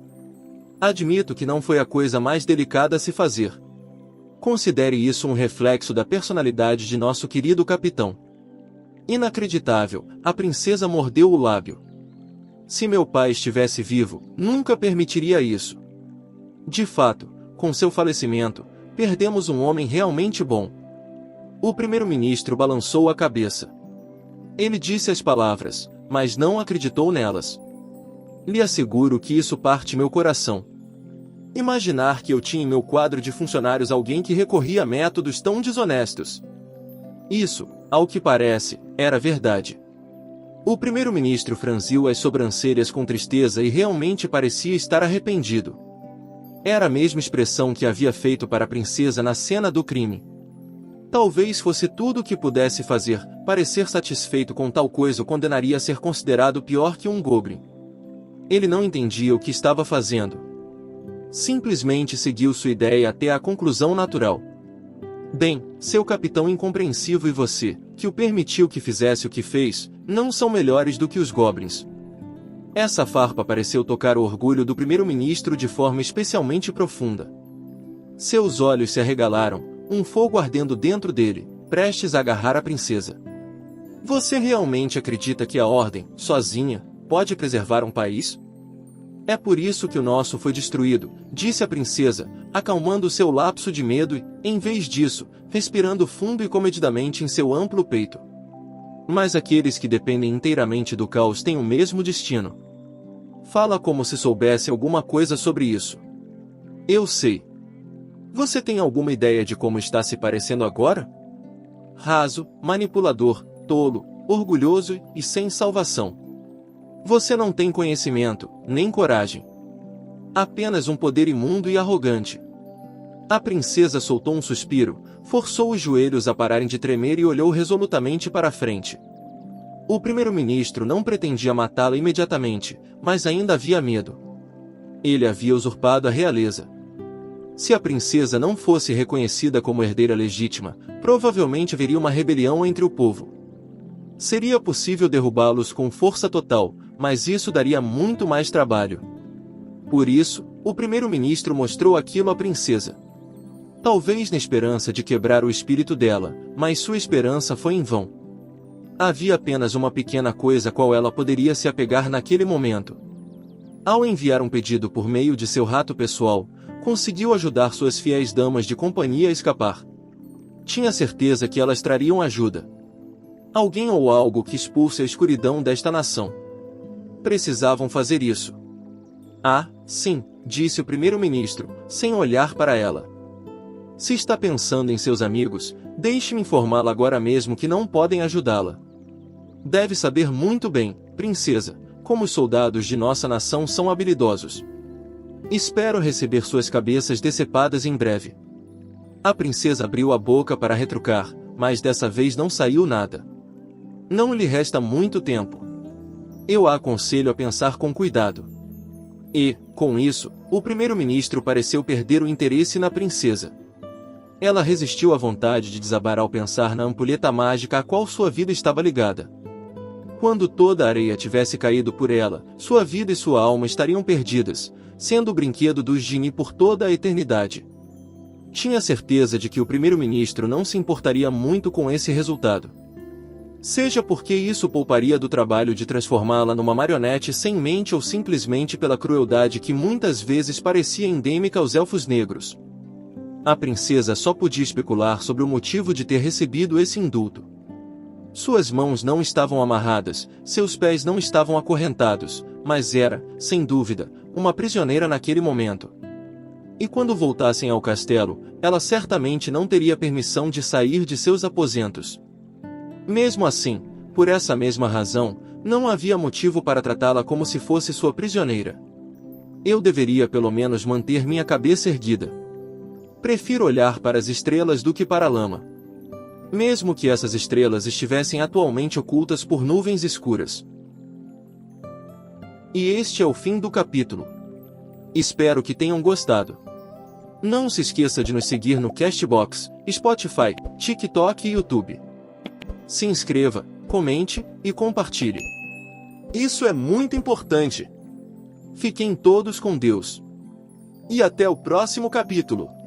Admito que não foi a coisa mais delicada a se fazer. Considere isso um reflexo da personalidade de nosso querido capitão. Inacreditável, a princesa mordeu o lábio. Se meu pai estivesse vivo, nunca permitiria isso. De fato, com seu falecimento, perdemos um homem realmente bom. O primeiro-ministro balançou a cabeça. Ele disse as palavras, mas não acreditou nelas. Lhe asseguro que isso parte meu coração. Imaginar que eu tinha em meu quadro de funcionários alguém que recorria a métodos tão desonestos. Isso, ao que parece, era verdade. O primeiro-ministro franziu as sobrancelhas com tristeza e realmente parecia estar arrependido. Era a mesma expressão que havia feito para a princesa na cena do crime. Talvez fosse tudo o que pudesse fazer, parecer satisfeito com tal coisa o condenaria a ser considerado pior que um goblin. Ele não entendia o que estava fazendo. Simplesmente seguiu sua ideia até a conclusão natural. Bem, seu capitão incompreensivo e você, que o permitiu que fizesse o que fez, não são melhores do que os goblins. Essa farpa pareceu tocar o orgulho do primeiro-ministro de forma especialmente profunda. Seus olhos se arregalaram, um fogo ardendo dentro dele, prestes a agarrar a princesa. Você realmente acredita que a Ordem, sozinha, pode preservar um país? É por isso que o nosso foi destruído, disse a princesa, acalmando seu lapso de medo e, em vez disso, respirando fundo e comedidamente em seu amplo peito. Mas aqueles que dependem inteiramente do caos têm o mesmo destino. Fala como se soubesse alguma coisa sobre isso. Eu sei. Você tem alguma ideia de como está se parecendo agora? Raso, manipulador, tolo, orgulhoso e sem salvação. Você não tem conhecimento, nem coragem. Apenas um poder imundo e arrogante. A princesa soltou um suspiro, forçou os joelhos a pararem de tremer e olhou resolutamente para a frente. O primeiro-ministro não pretendia matá-la imediatamente, mas ainda havia medo. Ele havia usurpado a realeza. Se a princesa não fosse reconhecida como herdeira legítima, provavelmente haveria uma rebelião entre o povo. Seria possível derrubá-los com força total, mas isso daria muito mais trabalho. Por isso, o primeiro-ministro mostrou aquilo à princesa. Talvez na esperança de quebrar o espírito dela, mas sua esperança foi em vão. Havia apenas uma pequena coisa a qual ela poderia se apegar naquele momento. Ao enviar um pedido por meio de seu rato pessoal, conseguiu ajudar suas fiéis damas de companhia a escapar. Tinha certeza que elas trariam ajuda. Alguém ou algo que expulse a escuridão desta nação. Precisavam fazer isso. Ah, sim, disse o primeiro-ministro, sem olhar para ela. Se está pensando em seus amigos, deixe-me informá-la agora mesmo que não podem ajudá-la. Deve saber muito bem, princesa, como os soldados de nossa nação são habilidosos. Espero receber suas cabeças decepadas em breve. A princesa abriu a boca para retrucar, mas dessa vez não saiu nada. Não lhe resta muito tempo. Eu a aconselho a pensar com cuidado. E, com isso, o primeiro-ministro pareceu perder o interesse na princesa. Ela resistiu à vontade de desabar ao pensar na ampulheta mágica a qual sua vida estava ligada. Quando toda a areia tivesse caído por ela, sua vida e sua alma estariam perdidas, sendo o brinquedo dos Genie por toda a eternidade. Tinha certeza de que o primeiro-ministro não se importaria muito com esse resultado. Seja porque isso pouparia do trabalho de transformá-la numa marionete sem mente ou simplesmente pela crueldade que muitas vezes parecia endêmica aos elfos negros. A princesa só podia especular sobre o motivo de ter recebido esse indulto. Suas mãos não estavam amarradas, seus pés não estavam acorrentados, mas era, sem dúvida, uma prisioneira naquele momento. E quando voltassem ao castelo, ela certamente não teria permissão de sair de seus aposentos. Mesmo assim, por essa mesma razão, não havia motivo para tratá-la como se fosse sua prisioneira. Eu deveria pelo menos manter minha cabeça erguida. Prefiro olhar para as estrelas do que para a lama. Mesmo que essas estrelas estivessem atualmente ocultas por nuvens escuras. E este é o fim do capítulo. Espero que tenham gostado. Não se esqueça de nos seguir no Castbox, Spotify, TikTok e YouTube. Se inscreva, comente e compartilhe. Isso é muito importante. Fiquem todos com Deus. E até o próximo capítulo.